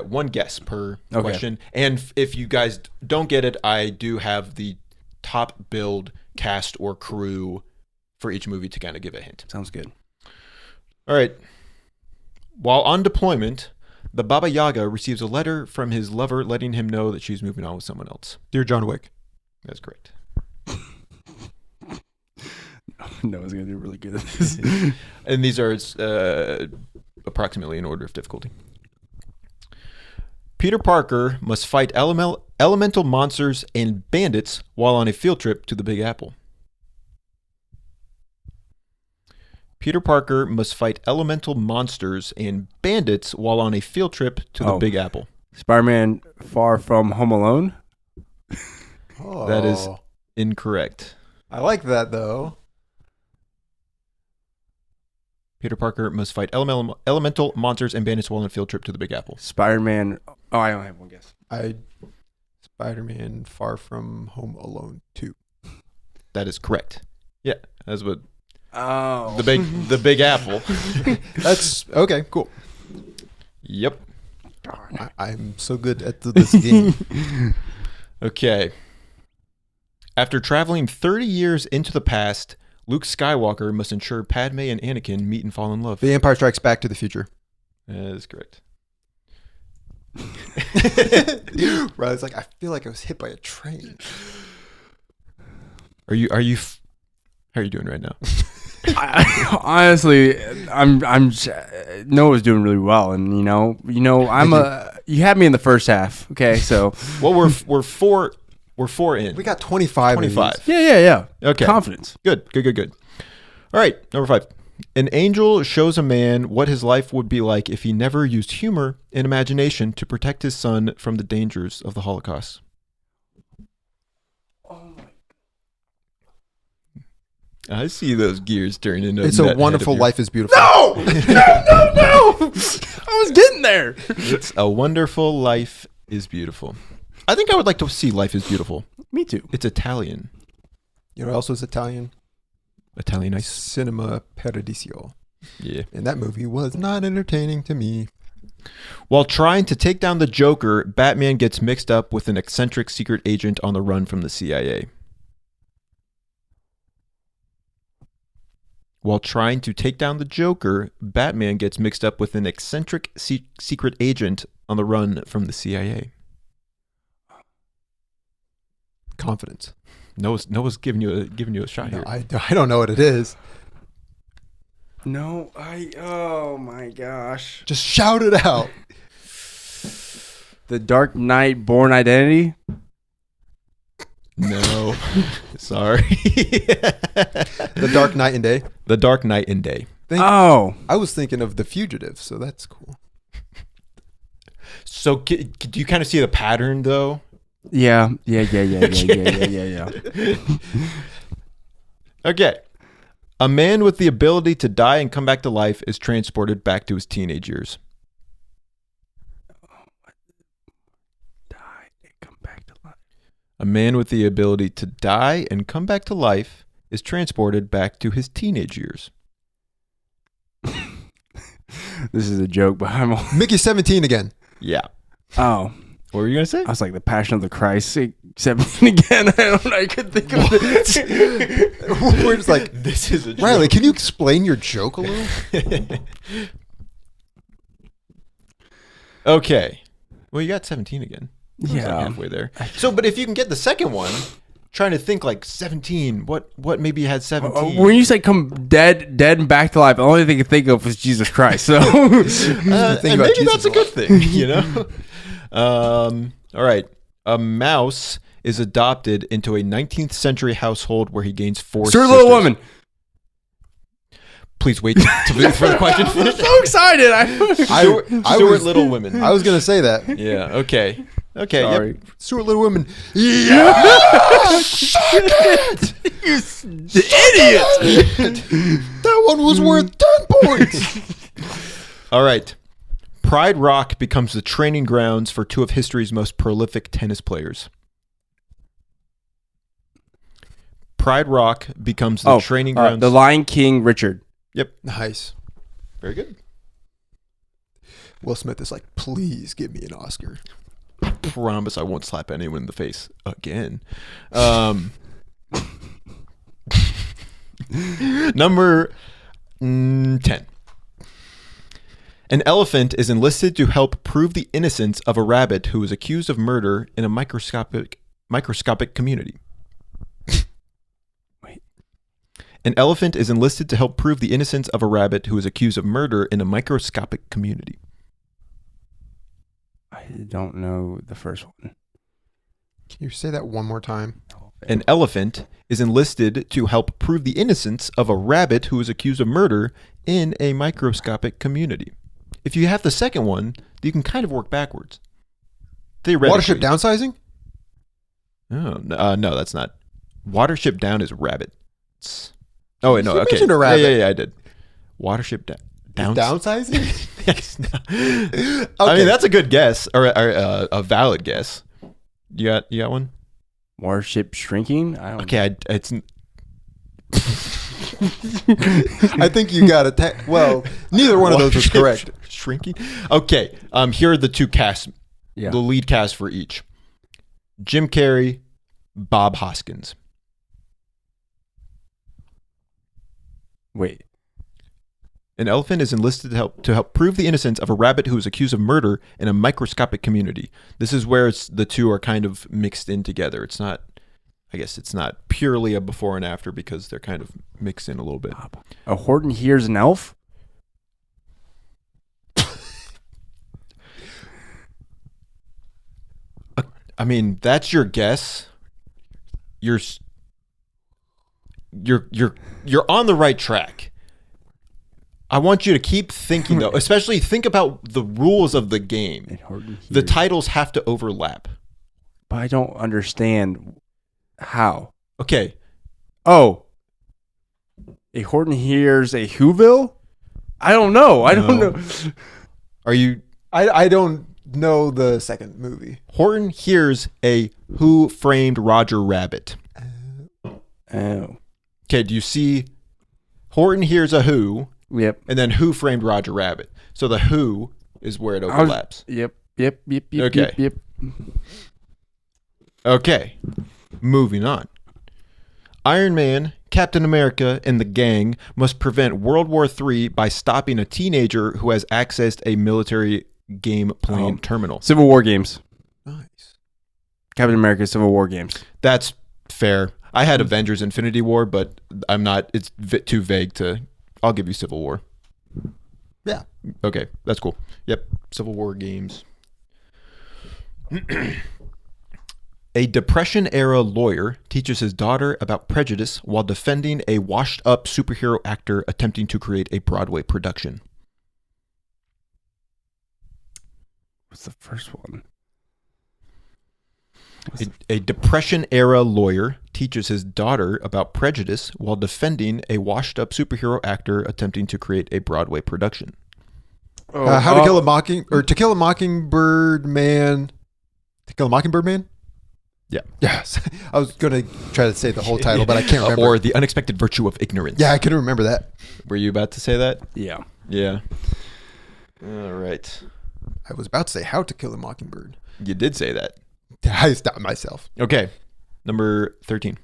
one guess per question, and if you guys don't get it, I do have the top billed cast or crew for each movie to kind of give a hint.
Sounds good.
All right. While on deployment, the Baba Yaga receives a letter from his lover letting him know that she's moving on with someone else.
Dear John Wick.
That's correct.
Noah's going to do really good at this.
And these are approximately in order of difficulty. Peter Parker must fight elemental monsters and bandits while on a field trip to the Big Apple. Peter Parker must fight elemental monsters and bandits while on a field trip to the Big Apple.
Spider-Man Far From Home Alone?
Oh,
That is incorrect.
I like that, though.
Peter Parker must fight elemental monsters and bandits while on a field trip to the Big Apple.
Spider-Man... Oh, I only have one guess.
Spider-Man Far From Home Alone 2.
That is correct. Yeah, that's what...
Oh.
The Big Apple.
That's... Okay, cool.
Yep.
I'm so good at this game.
Okay. After traveling 30 years into the past, Luke Skywalker must ensure Padme and Anakin meet and fall in love.
The Empire Strikes Back to the Future.
That is correct.
Riley's like, I feel like I was hit by a train.
How are you doing right now?
Honestly, I'm Noah's doing really well, and you had me in the first half. Okay, so
Well, we're four in.
We got 25.
25.
yeah.
Okay.
Confidence.
Good. All right, number 5. An angel shows a man what his life would be like if he never used humor and imagination to protect his son from the dangers of the Holocaust. I see those gears turning into.
It's a Wonderful Life is Beautiful.
No! I was getting there.
It's A Wonderful Life is Beautiful. I think I would like to see Life is Beautiful.
Me too.
It's Italian.
You know what else was Italian?
Italian ice.
Cinema Paradiso.
Yeah.
And that movie was not entertaining to me.
While trying to take down the Joker, Batman gets mixed up with an eccentric secret agent on the run from the CIA. While trying to take down the Joker, Batman gets mixed up with an eccentric secret agent on the run from the CIA.
Confidence.
Noah's giving you a shot
No,
here.
I don't know what it is.
No, oh my gosh.
Just shout it out.
The Dark Knight Born Identity?
No. Sorry.
The Dark Night and Day.
The Dark Knight and Day.
Oh.
I was thinking of The Fugitive, so that's cool.
So do you kind of see the pattern though?
Yeah.
Okay. A man with the ability to die and come back to life is transported back to his teenage years.
Die and come back to life.
A man with the ability to die and come back to life is transported back to his teenage years.
This is a joke, but I'm...
Mickey 17 again.
Yeah.
Oh.
What were you going to say?
I was like, the Passion of the Christ, 17 again. I could think of it.
We're just like,
This is a joke.
Riley, can you explain your joke a little?
Okay. Well, you got 17 again. It's like
Yeah.
halfway there. So, but if you can get the second one, trying to think like 17, what maybe had 17?
When you say come dead and back to life, the only thing I can think of was Jesus Christ. So
Think
and
about
maybe
Jesus
that's a good thing, you know? All right. A mouse is adopted into a 19th century household where he gains 4
Stuart
sisters.
Little Woman.
Please wait for the question to
I'm
finish.
so excited.
Stuart Little Women.
I was going to say that.
Yeah, okay. Okay,
Sorry.
yep.
Stuart Little Women.
You idiot.
That That one was worth 10 points.
All right. Pride Rock becomes the training grounds for two of history's most prolific tennis players. Pride Rock becomes the training grounds.
The Lion King, Richard.
Yep.
Nice.
Very good.
Will Smith is like, please give me an Oscar.
Promise I won't slap anyone in the face again. Number 10. An elephant is enlisted to help prove the innocence of a rabbit who is accused of murder in a microscopic community.
Wait.
An elephant is enlisted to help prove the innocence of a rabbit who is accused of murder in a microscopic community.
I don't know the first one.
Can you say that one more time?
An elephant is enlisted to help prove the innocence of a rabbit who is accused of murder in a microscopic community. If you have the second one, you can kind of work backwards.
Watership downsizing?
Oh, no, that's not. Watership down is rabbit. Oh, wait, no,
You
okay.
mentioned a rabbit.
Yeah, I did. Watership down.
Downsizing?
Yes, no.
Okay.
I mean, that's a good guess, or a valid guess. You got one?
Watership shrinking? I don't
Okay, it's...
I think you got it. Well, neither one of those was correct.
Shrinking? Okay, here are the two casts,
Yeah.
the lead cast for each. Jim Carrey, Bob Hoskins.
Wait.
An elephant is enlisted to help prove the innocence of a rabbit who is accused of murder in a microscopic community. This is where the two are kind of mixed in together. It's not, I guess it's not purely a before and after because they're kind of mixed in a little bit.
A Horton hears an elf?
I mean, that's your guess. You're on the right track. I want you to keep thinking though, especially think about the rules of the game. The titles have to overlap.
But I don't understand how.
Okay.
Oh. A Horton hears a Whoville? I don't know. I don't know.
Are you...
I don't know the second movie.
Horton hears a Who Framed Roger Rabbit.
Oh.
Okay, do you see... Horton hears a Who...
Yep.
And then Who Framed Roger Rabbit. So the Who is where it overlaps.
Yep.
Okay.
Yep.
Okay. Moving on. Iron Man, Captain America, and the gang must prevent World War III by stopping a teenager who has accessed a military game playing terminal.
Civil War games.
Nice.
Captain America Civil War games.
That's fair. I had Avengers Infinity War, but I'm not, it's too vague to... I'll give you Civil War.
Yeah.
Okay, that's cool. Yep, Civil War games. A Depression-era lawyer teaches his daughter about prejudice while defending a washed-up superhero actor attempting to create a Broadway production.
What's the first one?
A Depression-era lawyer teaches his daughter about prejudice while defending a washed-up superhero actor attempting to create a Broadway production.
How to Kill a To Kill a Mockingbird Man. To Kill a Mockingbird Man?
Yeah.
Yes. I was going to try to say the whole title, but I can't remember.
Or The Unexpected Virtue of Ignorance.
Yeah, I couldn't remember that.
Were you about to say that?
Yeah.
Yeah. All right.
I was about to say How to Kill a Mockingbird.
You did say that.
I stopped myself.
Okay. Number 13.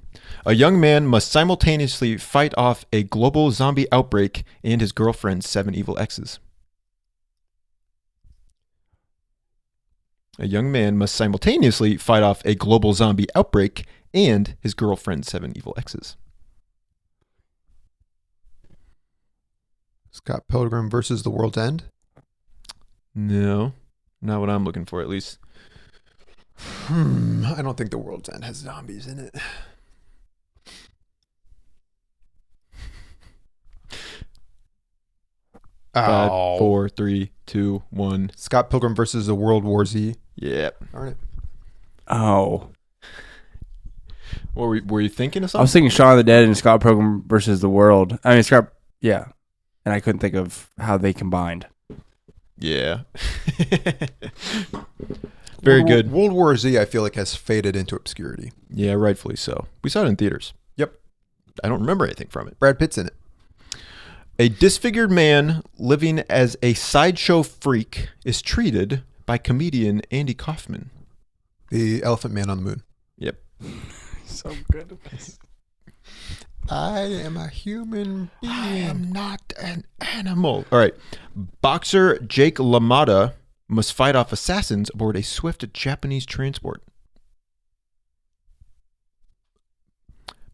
A young man must simultaneously fight off a global zombie outbreak and his girlfriend's 7 evil exes. A young man must simultaneously fight off a global zombie outbreak and his girlfriend's 7 evil exes.
Scott Pilgrim versus the World's End?
No. Not what I'm looking for, at least.
I don't think the World's End has zombies in it.
5, 4, 3, 2, 1.
Scott Pilgrim versus the World War Z.
Yep.
Darn it.
Oh.
What were you thinking of
I
something?
was thinking Shaun of the Dead and Scott Pilgrim versus the World. I mean, Scott Yeah, and I couldn't think of how they combined.
Yeah. Very good.
World War Z, I feel like, has faded into obscurity.
Yeah, rightfully so. We saw it in theaters.
Yep.
I don't remember anything from it.
Brad Pitt's in it.
A disfigured man living as a sideshow freak is treated by comedian Andy Kaufman.
The Elephant Man on the Moon.
Yep.
So good.
I am a human being.
I am not an animal. All right. Boxer Jake LaMotta must fight off assassins aboard a swift Japanese transport.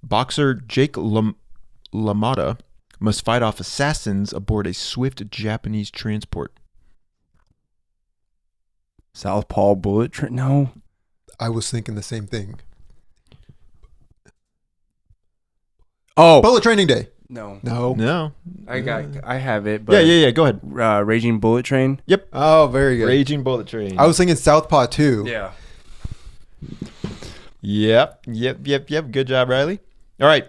Boxer Jake LaMotta must fight off assassins aboard a swift Japanese transport.
Southpaw Bullet Train? No.
I was thinking the same thing.
Oh.
Bullet Training Day.
No.
No.
I have it. But
Yeah. Go ahead.
Raging Bullet Train?
Yep.
Oh, very good.
Raging Bullet Train.
I was thinking Southpaw 2.
Yeah.
Yep. Good job, Riley. All right.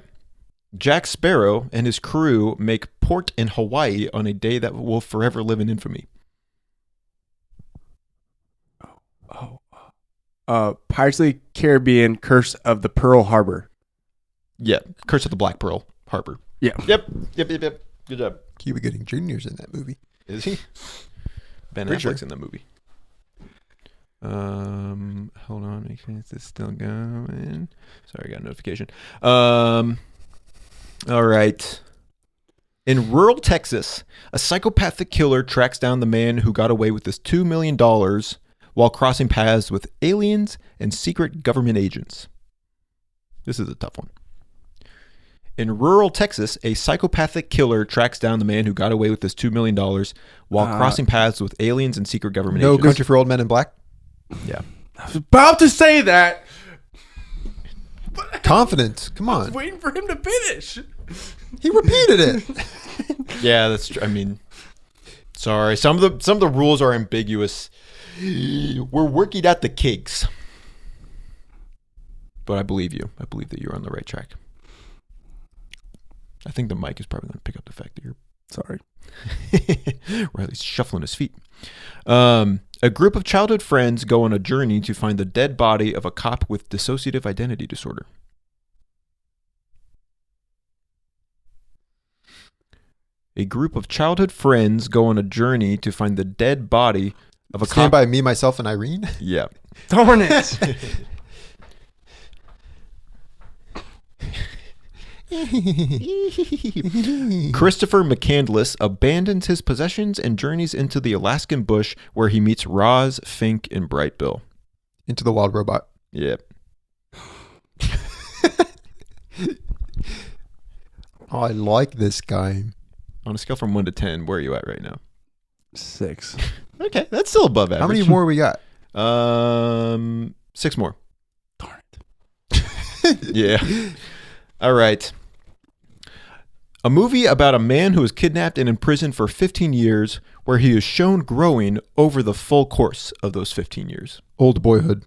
Jack Sparrow and his crew make port in Hawaii on a day that will forever live in infamy.
Pirates of the Caribbean, Curse of the Pearl Harbor.
Yeah. Curse of the Black Pearl Harbor.
Yeah.
Yep. Good job.
Cuba Gooding Jr.'s in that movie.
Is he? Ben
Pretty
Affleck's
sure.
in the movie. Hold on. Make sure it's still going. Sorry, I got a notification. All right. In rural Texas, a psychopathic killer tracks down the man who got away with his $2 million while crossing paths with aliens and secret government agents. This is a tough one. In rural Texas, a psychopathic killer tracks down the man who got away with his $2 million while crossing paths with aliens and secret government
No
agents.
Country for Old Men in Black.
Yeah.
I was about to say that.
Confident. Come
I was
on.
waiting for him to finish.
He repeated it.
Yeah, that's true. I mean, sorry. Some of the rules are ambiguous. We're working out the kinks. But I believe you. I believe that you're on the right track. I think the mic is probably going to pick up the fact that you're
Sorry.
Riley's shuffling his feet. A group of childhood friends go on a journey to find the dead body of a cop with dissociative identity disorder. A group of childhood friends go on a journey to find the dead body of a
Stand
cop.
by Me, Myself, and Irene.
Yeah.
Darn it.
Christopher McCandless abandons his possessions and journeys into the Alaskan bush where he meets Roz, Fink, and Bright Bill.
Into the Wild Robot.
Yep.
Oh, I like this game.
On a scale from 1 to 10, where are you at right now?
6.
Okay, that's still above average.
How many more we got?
6 more.
Darn it.
Yeah. All right. A movie about a man who is kidnapped and imprisoned for 15 years where he is shown growing over the full course of those 15 years.
Old Boyhood.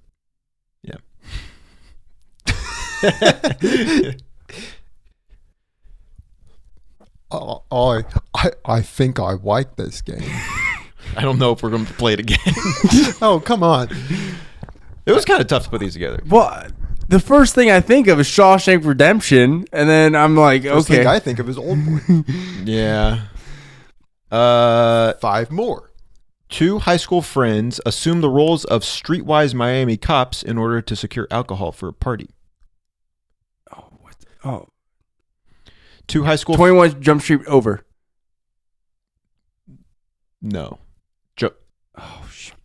Yeah.
I think I like this game.
I don't know if we're going to play it again.
Oh, come on.
It was kind of tough to put these together.
Well, the first thing I think of is Shawshank Redemption, and then I'm like,
First
okay.
thing I think of is Old Boy.
Yeah.
5 more.
2 high school friends assume the roles of streetwise Miami cops in order to secure alcohol for a party.
Oh,
2 high school
21 Jump Street over.
No.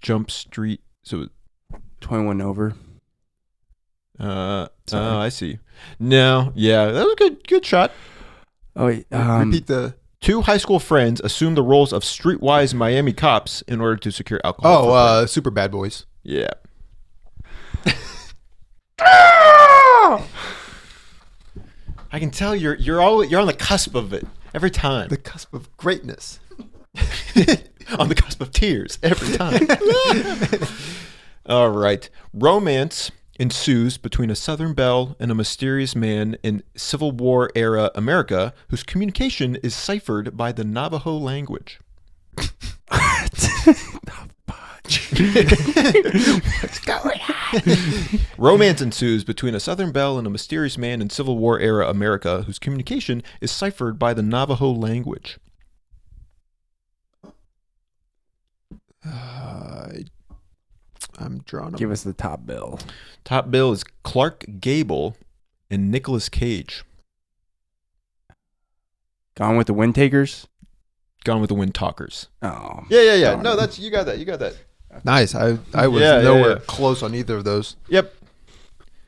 Jump Street. So
21 over.
oh, I see. No. Yeah, that was a good shot.
Oh, wait.
Repeat the...
2 high school friends assume the roles of streetwise Miami cops in order to secure alcohol.
Oh, Super Bad Boys.
Yeah. I can tell you're on the cusp of it every time.
The cusp of greatness.
On the cusp of tears every time. All right. Romance ensues between a Southern belle and a mysterious man in Civil War era America whose communication is ciphered by the Navajo language.
What's going on?
Romance ensues between a Southern belle and a mysterious man in Civil War era America whose communication is ciphered by the Navajo language.
I'm drawing.
Give us the top bill.
Top bill is Clark Gable and Nicolas Cage.
Gone with the Wind Takers.
Gone with the Wind Talkers.
Oh.
Yeah. No, that's you got that.
Nice. I was nowhere close on either of those.
Yep.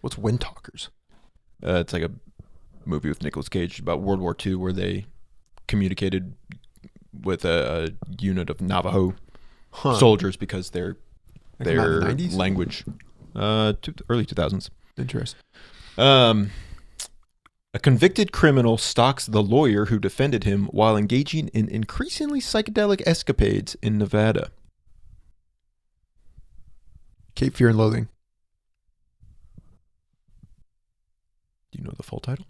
What's Wind Talkers?
It's like a movie with Nicolas Cage about World War II where they communicated with a unit of Navajo soldiers because their language. Early 2000s.
Interesting.
A convicted criminal stalks the lawyer who defended him while engaging in increasingly psychedelic escapades in Nevada.
Cape Fear and Loathing.
Do you know the full title?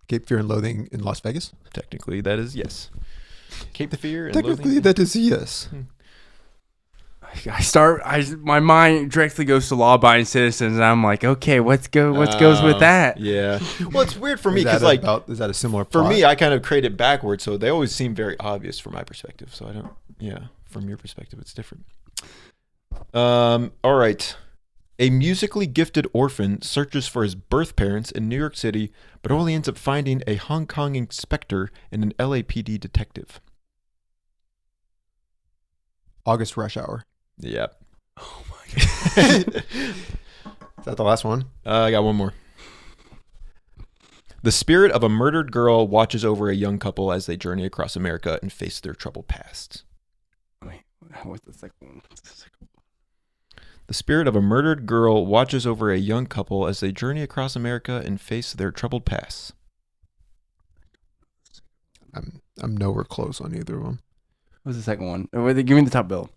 Cape Fear and Loathing in Las Vegas?
Technically, that is yes. Cape the Fear and
Technically,
Loathing.
that is yes.
My mind directly goes to law-abiding citizens, and I'm like, okay, what goes with that?
Yeah. Well, it's weird for me
Is
because
is that a similar
for
plot?
me, I kind of create it backwards, so they always seem very obvious from my perspective. So I don't. Yeah, from your perspective, it's different. All right. A musically gifted orphan searches for his birth parents in New York City, but only ends up finding a Hong Kong inspector and an LAPD detective.
August Rush Hour.
Yep.
Oh my god.
Is that the last one?
I got one more. The spirit of a murdered girl watches over a young couple as they journey across America and face their troubled pasts.
Wait, what's the second one?
The spirit of a murdered girl watches over a young couple as they journey across America and face their troubled pasts.
I'm nowhere close on either of them.
What's the second one? Give me the top bill.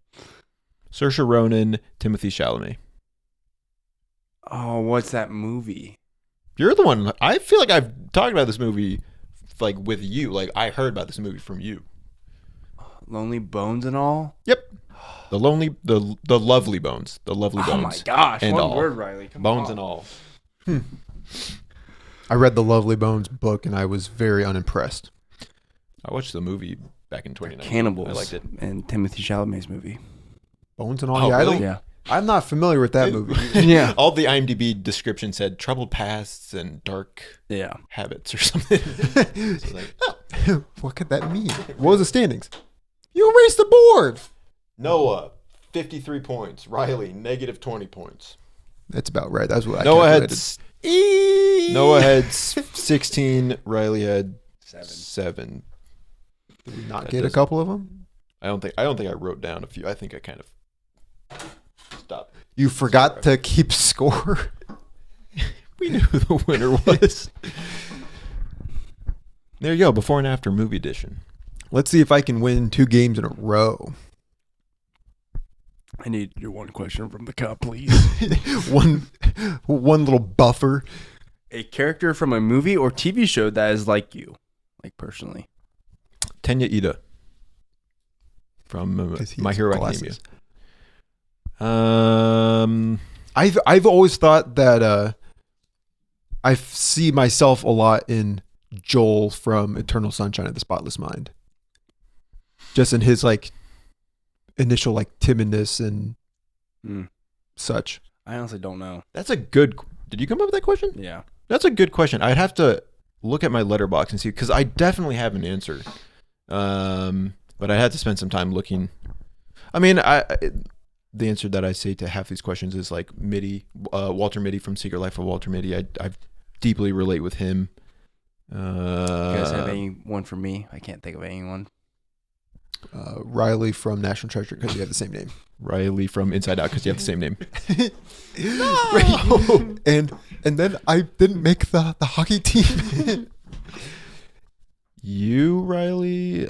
Saoirse Ronan, Timothy Chalamet.
Oh, what's that movie?
You're the one. I feel like I've talked about this movie, like with you. Like I heard about this movie from you.
Lonely Bones and all.
Yep. The lovely bones. The lovely bones.
Oh my gosh!
And
One
all.
word, Riley. Come
Bones
on.
and all.
I read the Lovely Bones book and I was very unimpressed.
I watched the movie back in 2019.
Cannibals.
I liked it.
And Timothy Chalamet's movie.
Bones and all.
Oh,
Yeah,
really?
Yeah.
I'm not familiar with that movie.
Yeah.
All the IMDb description said troubled pasts and dark
Yeah.
habits or something. So I was like, oh.
What could that mean? What was the standings? You erased the board.
Noah, 53 points. Riley, negative 20 points.
That's about right. That's what I
Noah had
calculated.
Noah had 16. Riley had 7.
Did we not
That
get a
doesn't-
couple of them?
I don't think I wrote down a few. I think I kind of stopped.
You forgot to keep score.
We knew who the winner was. There you go. Before and after movie edition.
Let's see if I can win 2 games in a row.
I need to do one question from the cup, please.
one little buffer.
A character from a movie or TV show that is like you, like personally.
Tenya Ida from
'Cause he
My
has
Hero
glasses.
Academia.
I've always thought that I see myself a lot in Joel from Eternal Sunshine of the Spotless Mind. Just in his like initial like timidness and such.
I honestly don't know.
That's a good. Did you come up with that question?
Yeah.
That's a good question. I'd have to look at my Letterboxd and see because I definitely have an answer. But I had to spend some time looking. I mean, the answer that I say to half these questions is like Mitty, Walter Mitty from Secret Life of Walter Mitty. I deeply relate with him.
You guys have anyone for me? I can't think of anyone.
Riley from National Treasure because you have the same name.
Riley from Inside Out because you have the same name.
No! and then I didn't make the hockey team.
You, Riley,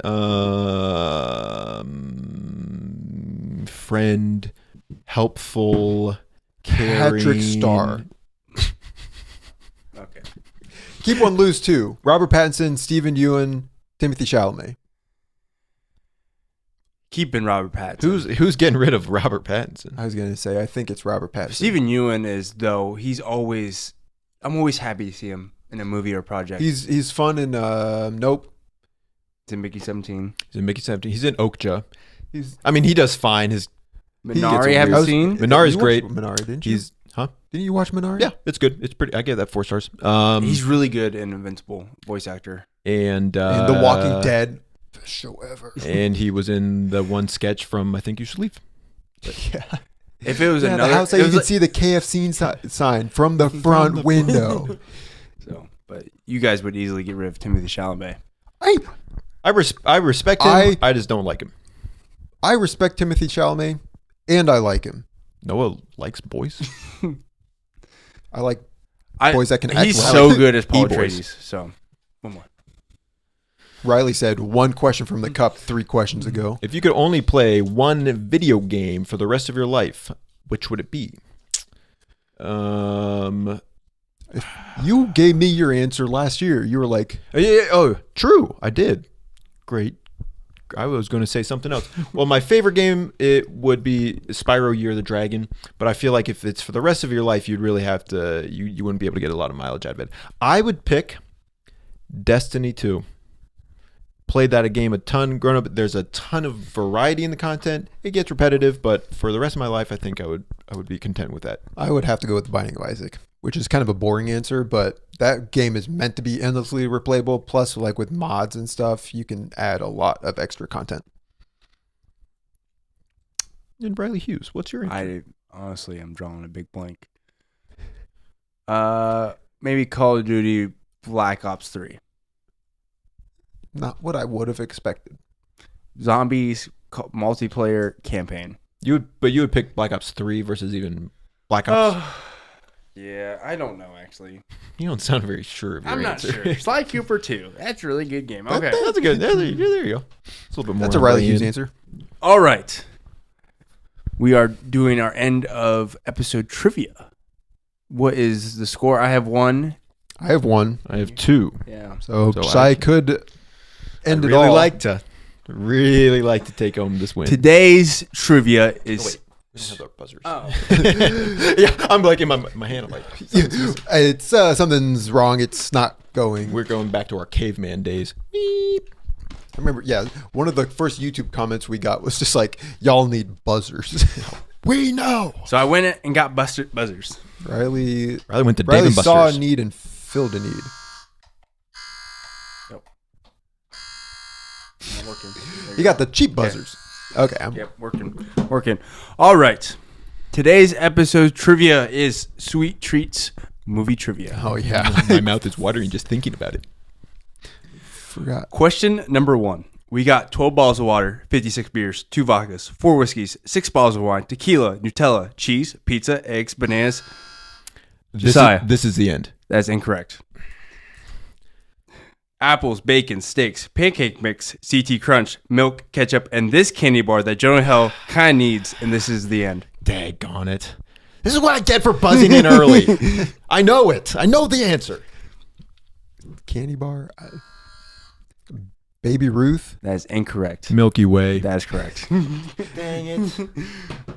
friend, helpful,
Patrick
caring.
Starr.
Okay.
Keep one, lose two. Robert Pattinson, Stephen Ewan, Timothy Chalamet.
Keeping Robert Pattinson.
Who's getting rid of Robert Pattinson?
I was going to say, I think it's Robert Pattinson.
Stephen Ewan is, though, I'm always happy to see him in a movie or project.
He's fun in Nope.
It's in Mickey 17.
He's in Mickey 17. He's in Okja.
He's
I mean, he does fine.
Minari,
a
have you
weird-
seen?
Minari's
you
great.
watched Minari, didn't you? Didn't you watch Minari?
Yeah, it's good. It's pretty. I gave that 4 stars.
He's really good in Invincible, voice actor.
and
The Walking Dead. Best show ever.
and he was in the one sketch from I Think You Should Leave.
Yeah.
If it was
Yeah,
another,
the house that
it
you
was
can
like-
see the KFC sign from the front window.
So, but you guys would easily get rid of Timothy Chalamet.
I respect him. I just don't like him.
I respect Timothy Chalamet, and I like him.
Noah likes boys.
I like boys that can act
He's
well.
so good as Paul
E-boys.
Atreides. So, one more.
Riley said one question from the cup 3 questions ago.
If you could only play one video game for the rest of your life, which would it be?
You gave me your answer last year. You were like,
True. I did. Great. I was going to say something else. Well, my favorite game, it would be Spyro Year of the Dragon. But I feel like if it's for the rest of your life, you'd really have to, you wouldn't be able to get a lot of mileage out of it. I would pick Destiny 2. Played that game a ton growing up. There's a ton of variety in the content. It gets repetitive, but for the rest of my life, I think I would be content with that.
I would have to go with The Binding of Isaac, which is kind of a boring answer, but that game is meant to be endlessly replayable. Plus, like with mods and stuff, you can add a lot of extra content.
And Briley Hughes, what's your answer?
I honestly am drawing a big blank. Maybe Call of Duty Black Ops 3.
Not what I would have expected.
Zombies multiplayer campaign.
You would pick Black Ops 3 versus even Black Ops.
Yeah, I don't know actually.
You don't sound very sure of your
I'm not
answer.
sure. Sly Cooper 2. That's a really good game.
That-
Okay.
That's a good. There you go. It's a little bit more.
That's a Riley
on the
Hughes
end.
answer.
All right. We are doing our end of episode trivia. What is the score? I have 1.
I have 1.
I have 2.
Yeah.
So,
So
Josiah
I-
could end
I'd
it all.
really like to take home this win.
Today's trivia is.
wait. We don't have our buzzers.
Oh.
Yeah, I'm like in my hand. I'm like,
It's something's wrong. It's not going.
we're going back to our caveman days. Beep.
I remember, one of the first YouTube comments we got was just like, y'all need buzzers. We know.
So I went and got buzzers.
Riley
Riley went to Dave
Riley
and
saw a
Buster's.
need and filled a need.
Yep. Not working. There
You got the cheap buzzers. Okay.
Yep, working. All right. Today's episode trivia is Sweet Treats movie trivia.
Oh, yeah.
My mouth is watering just thinking about it.
Forgot.
Question number 1. We got 12 bottles of water, 56 beers, 2 vodkas, 4 whiskeys, 6 bottles of wine, tequila, Nutella, cheese, pizza, eggs, bananas. Josiah.
This is the end.
That's incorrect. Apples, bacon, steaks, pancake mix, CT Crunch, milk, ketchup, and this candy bar that Jonah Hill kind of needs, and this is the end.
Daggone it. This is what I get for buzzing in early. I know it. I know the answer.
Candy bar. Baby Ruth.
That is incorrect.
Milky Way.
That is correct.
Dang it.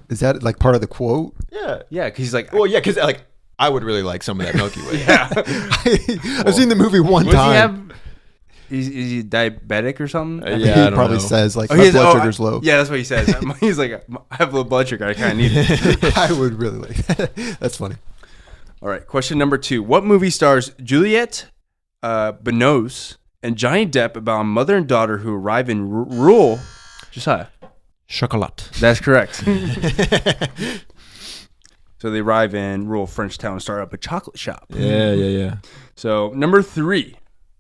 Is that like part of the quote?
Yeah.
Yeah, because he's like,
Well, yeah, because like I would really like some of that Milky Way.
yeah.
I've seen the movie one
Does he
time.
have? Is he diabetic or something?
Yeah, I
he
don't
probably
know.
says like
Oh,
my
he's-
blood
oh,
sugar's low.
Yeah, that's what he says. He's like, I have low blood sugar. I kind of need it.
I would really like that. That's funny.
All right. Question number 2. What movie stars Juliette Binoche and Johnny Depp about a mother and daughter who arrive in rural Josiah?
Chocolat.
That's correct. So they arrive in rural French town and start up a chocolate shop.
Yeah.
So number 3,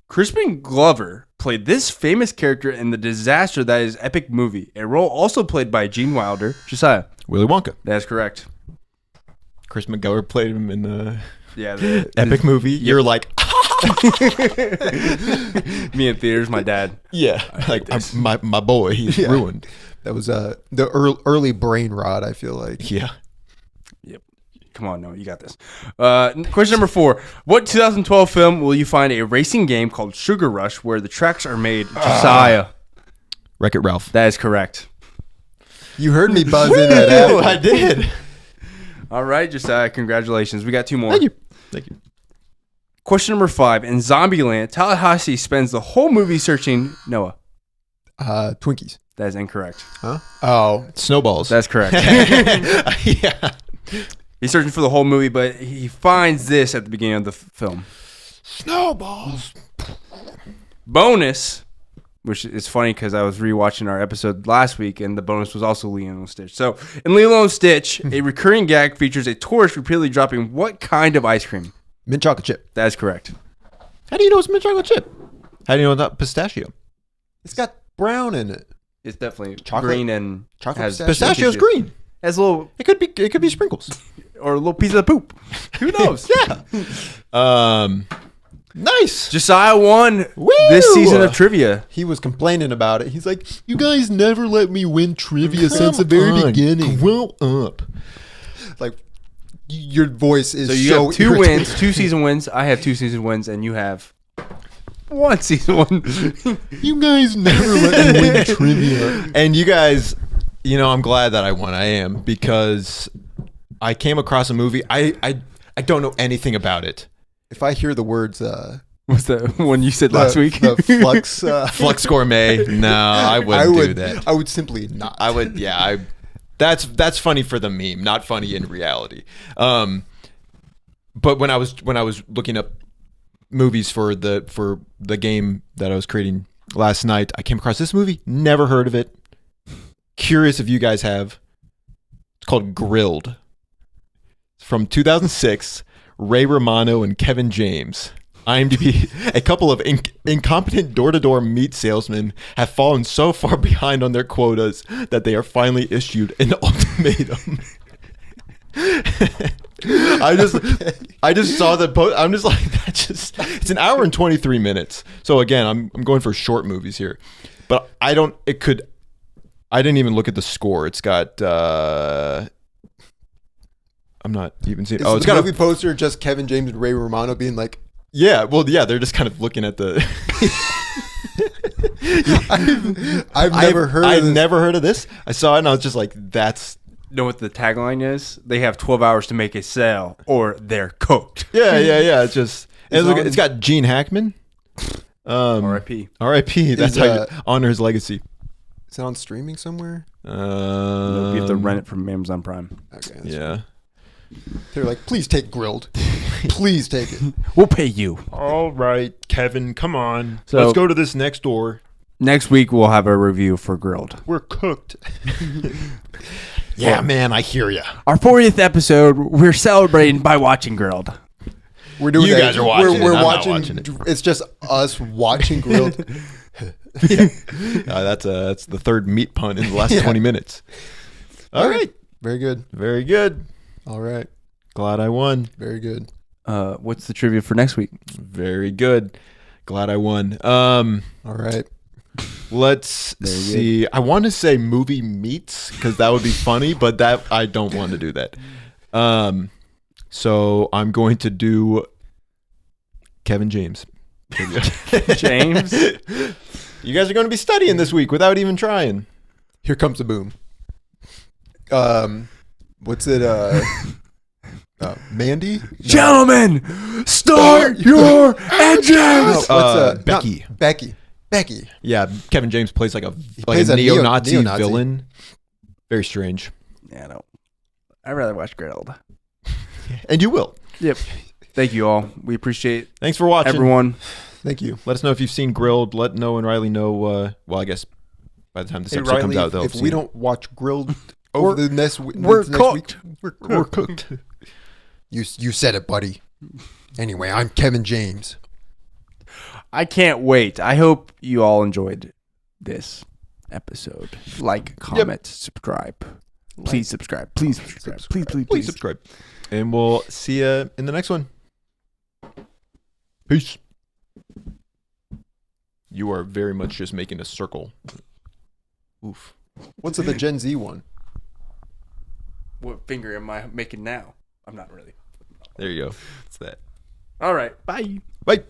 Crispin Glover played this famous character in the disaster that is epic movie. A role also played by Gene Wilder. Josiah.
Willy Wonka.
That's correct.
Chris McGowan played him in the
Yeah.
epic movie. You're like,
Me in theaters, my dad.
yeah, like my boy, he's ruined.
That was the early brain rot, I feel like.
Yeah.
Yep. Come on, no, you got this. Question number 4. What 2012 film will you find a racing game called Sugar Rush where the tracks are made? Josiah.
Wreck-It Ralph.
That is correct.
You heard me buzz in at that.
I did.
All right, Josiah, congratulations. We got 2 more.
Thank you.
Question number 5. In Zombieland, Tallahassee spends the whole movie searching Noah.
Twinkies.
That is incorrect.
Huh? Oh.
Snowballs.
That's correct.
Yeah.
He's searching for the whole movie, but he finds this at the beginning of the film.
Snowballs.
Bonus, which is funny because I was rewatching our episode last week, and the bonus was also Lilo and Stitch. So, in Lilo and Stitch, a recurring gag features a tourist repeatedly dropping what kind of ice cream?
Mint chocolate chip.
That is correct.
How do you know it's mint chocolate chip? How do you know it's not pistachio?
It's got brown in it.
It's definitely
Chocolate?
green and
Chocolate
has
Pistachio's green.
Has a little
It could be sprinkles.
or a little piece of poop. Who knows?
Yeah. Nice.
Josiah won
Woo!
this season of trivia.
He was complaining about it. He's like, you guys never let me win trivia
Come
since the very
on,
beginning.
Grow up.
Like, your voice is
So you
so
have 2
irritating.
wins, 2 season wins. I have 2 season wins, and you have 1 season win.
You guys never let me win trivia.
And you guys, I'm glad that I won. I am, because I came across a movie. I don't know anything about it.
If I hear the words,
What's the one you said last week?
The Flux.
Flux Gourmet. No, I wouldn't do that.
I would simply not.
I would. Yeah. That's funny for the meme, not funny in reality. But when I was looking up movies for the game that I was creating last night, I came across this movie. Never heard of it. Curious if you guys have. It's called Grilled. It's from 2006. Ray Romano and Kevin James. IMDb, a couple of incompetent door-to-door meat salesmen have fallen so far behind on their quotas that they are finally issued an ultimatum. I just saw the post. I'm just like, it's an hour and 23 minutes. So again, I'm going for short movies here, but I didn't even look at the score. It's got, I'm not even seeing.
It's got a movie poster, just Kevin James and Ray Romano being like,
yeah, well, yeah, they're just kind of looking at the.
I've never heard of this.
Never heard of this. I saw it and I was just like, that's.
Know what the tagline is? They have 12 hours to make a sale, or they're cooked.
Yeah. It's just. It's got Gene Hackman.
R.I.P.
R.I.P. That's how you honor his legacy.
Is it on streaming somewhere?
Nope, you have to rent it from Amazon Prime.
Okay.
Yeah.
They're like, please take Grilled. Please take it.
We'll pay you.
All right, Kevin, come on.
So-
Let's go to this next door.
Next week, we'll have a review for Grilled.
We're cooked. Yeah, man, I hear ya.
Our 40th episode, we're celebrating by watching Grilled.
We're doing
You
that.
guys are watching it.
We're
I'm not
watching,
watching it.
It's just us watching Grilled.
That's the third meat pun in the last 20 minutes. All right.
Very good.
Very good.
All right.
Glad I won.
Very good.
What's the trivia for next week?
Very good. Glad I won.
All right.
Let's see. I want to say movie meets because that would be funny, but that I don't want to do that. So I'm going to do Kevin James.
James?
You guys are going to be studying this week without even trying.
Here comes the boom. What's it? Mandy?
Gentlemen, start your engines!
Becky.
Becky.
Yeah, Kevin James plays like a
plays a
neo-Nazi
neo-Nazi.
villain. Very strange.
Yeah, no. I'd rather watch Grilled.
And you will.
Yep. Thank you all. We appreciate
Thanks for watching.
everyone.
Thank you.
Let us know if you've seen Grilled. Let Noah and Riley know. Well, I guess by the time this episode comes out, they'll
if
have
we
seen it.
don't watch Grilled over the next week,
We're cooked.
We're cooked. You said it, buddy. Anyway, I'm Kevin James.
I can't wait. I hope you all enjoyed this episode. Like, comment, subscribe. Please subscribe. Please subscribe. Please
subscribe. And we'll see you in the next one. Peace. You are very much just making a circle. Oof.
What's the Gen Z one?
What finger am I making now? I'm not really.
There you go. It's that.
All right. Bye.
Bye.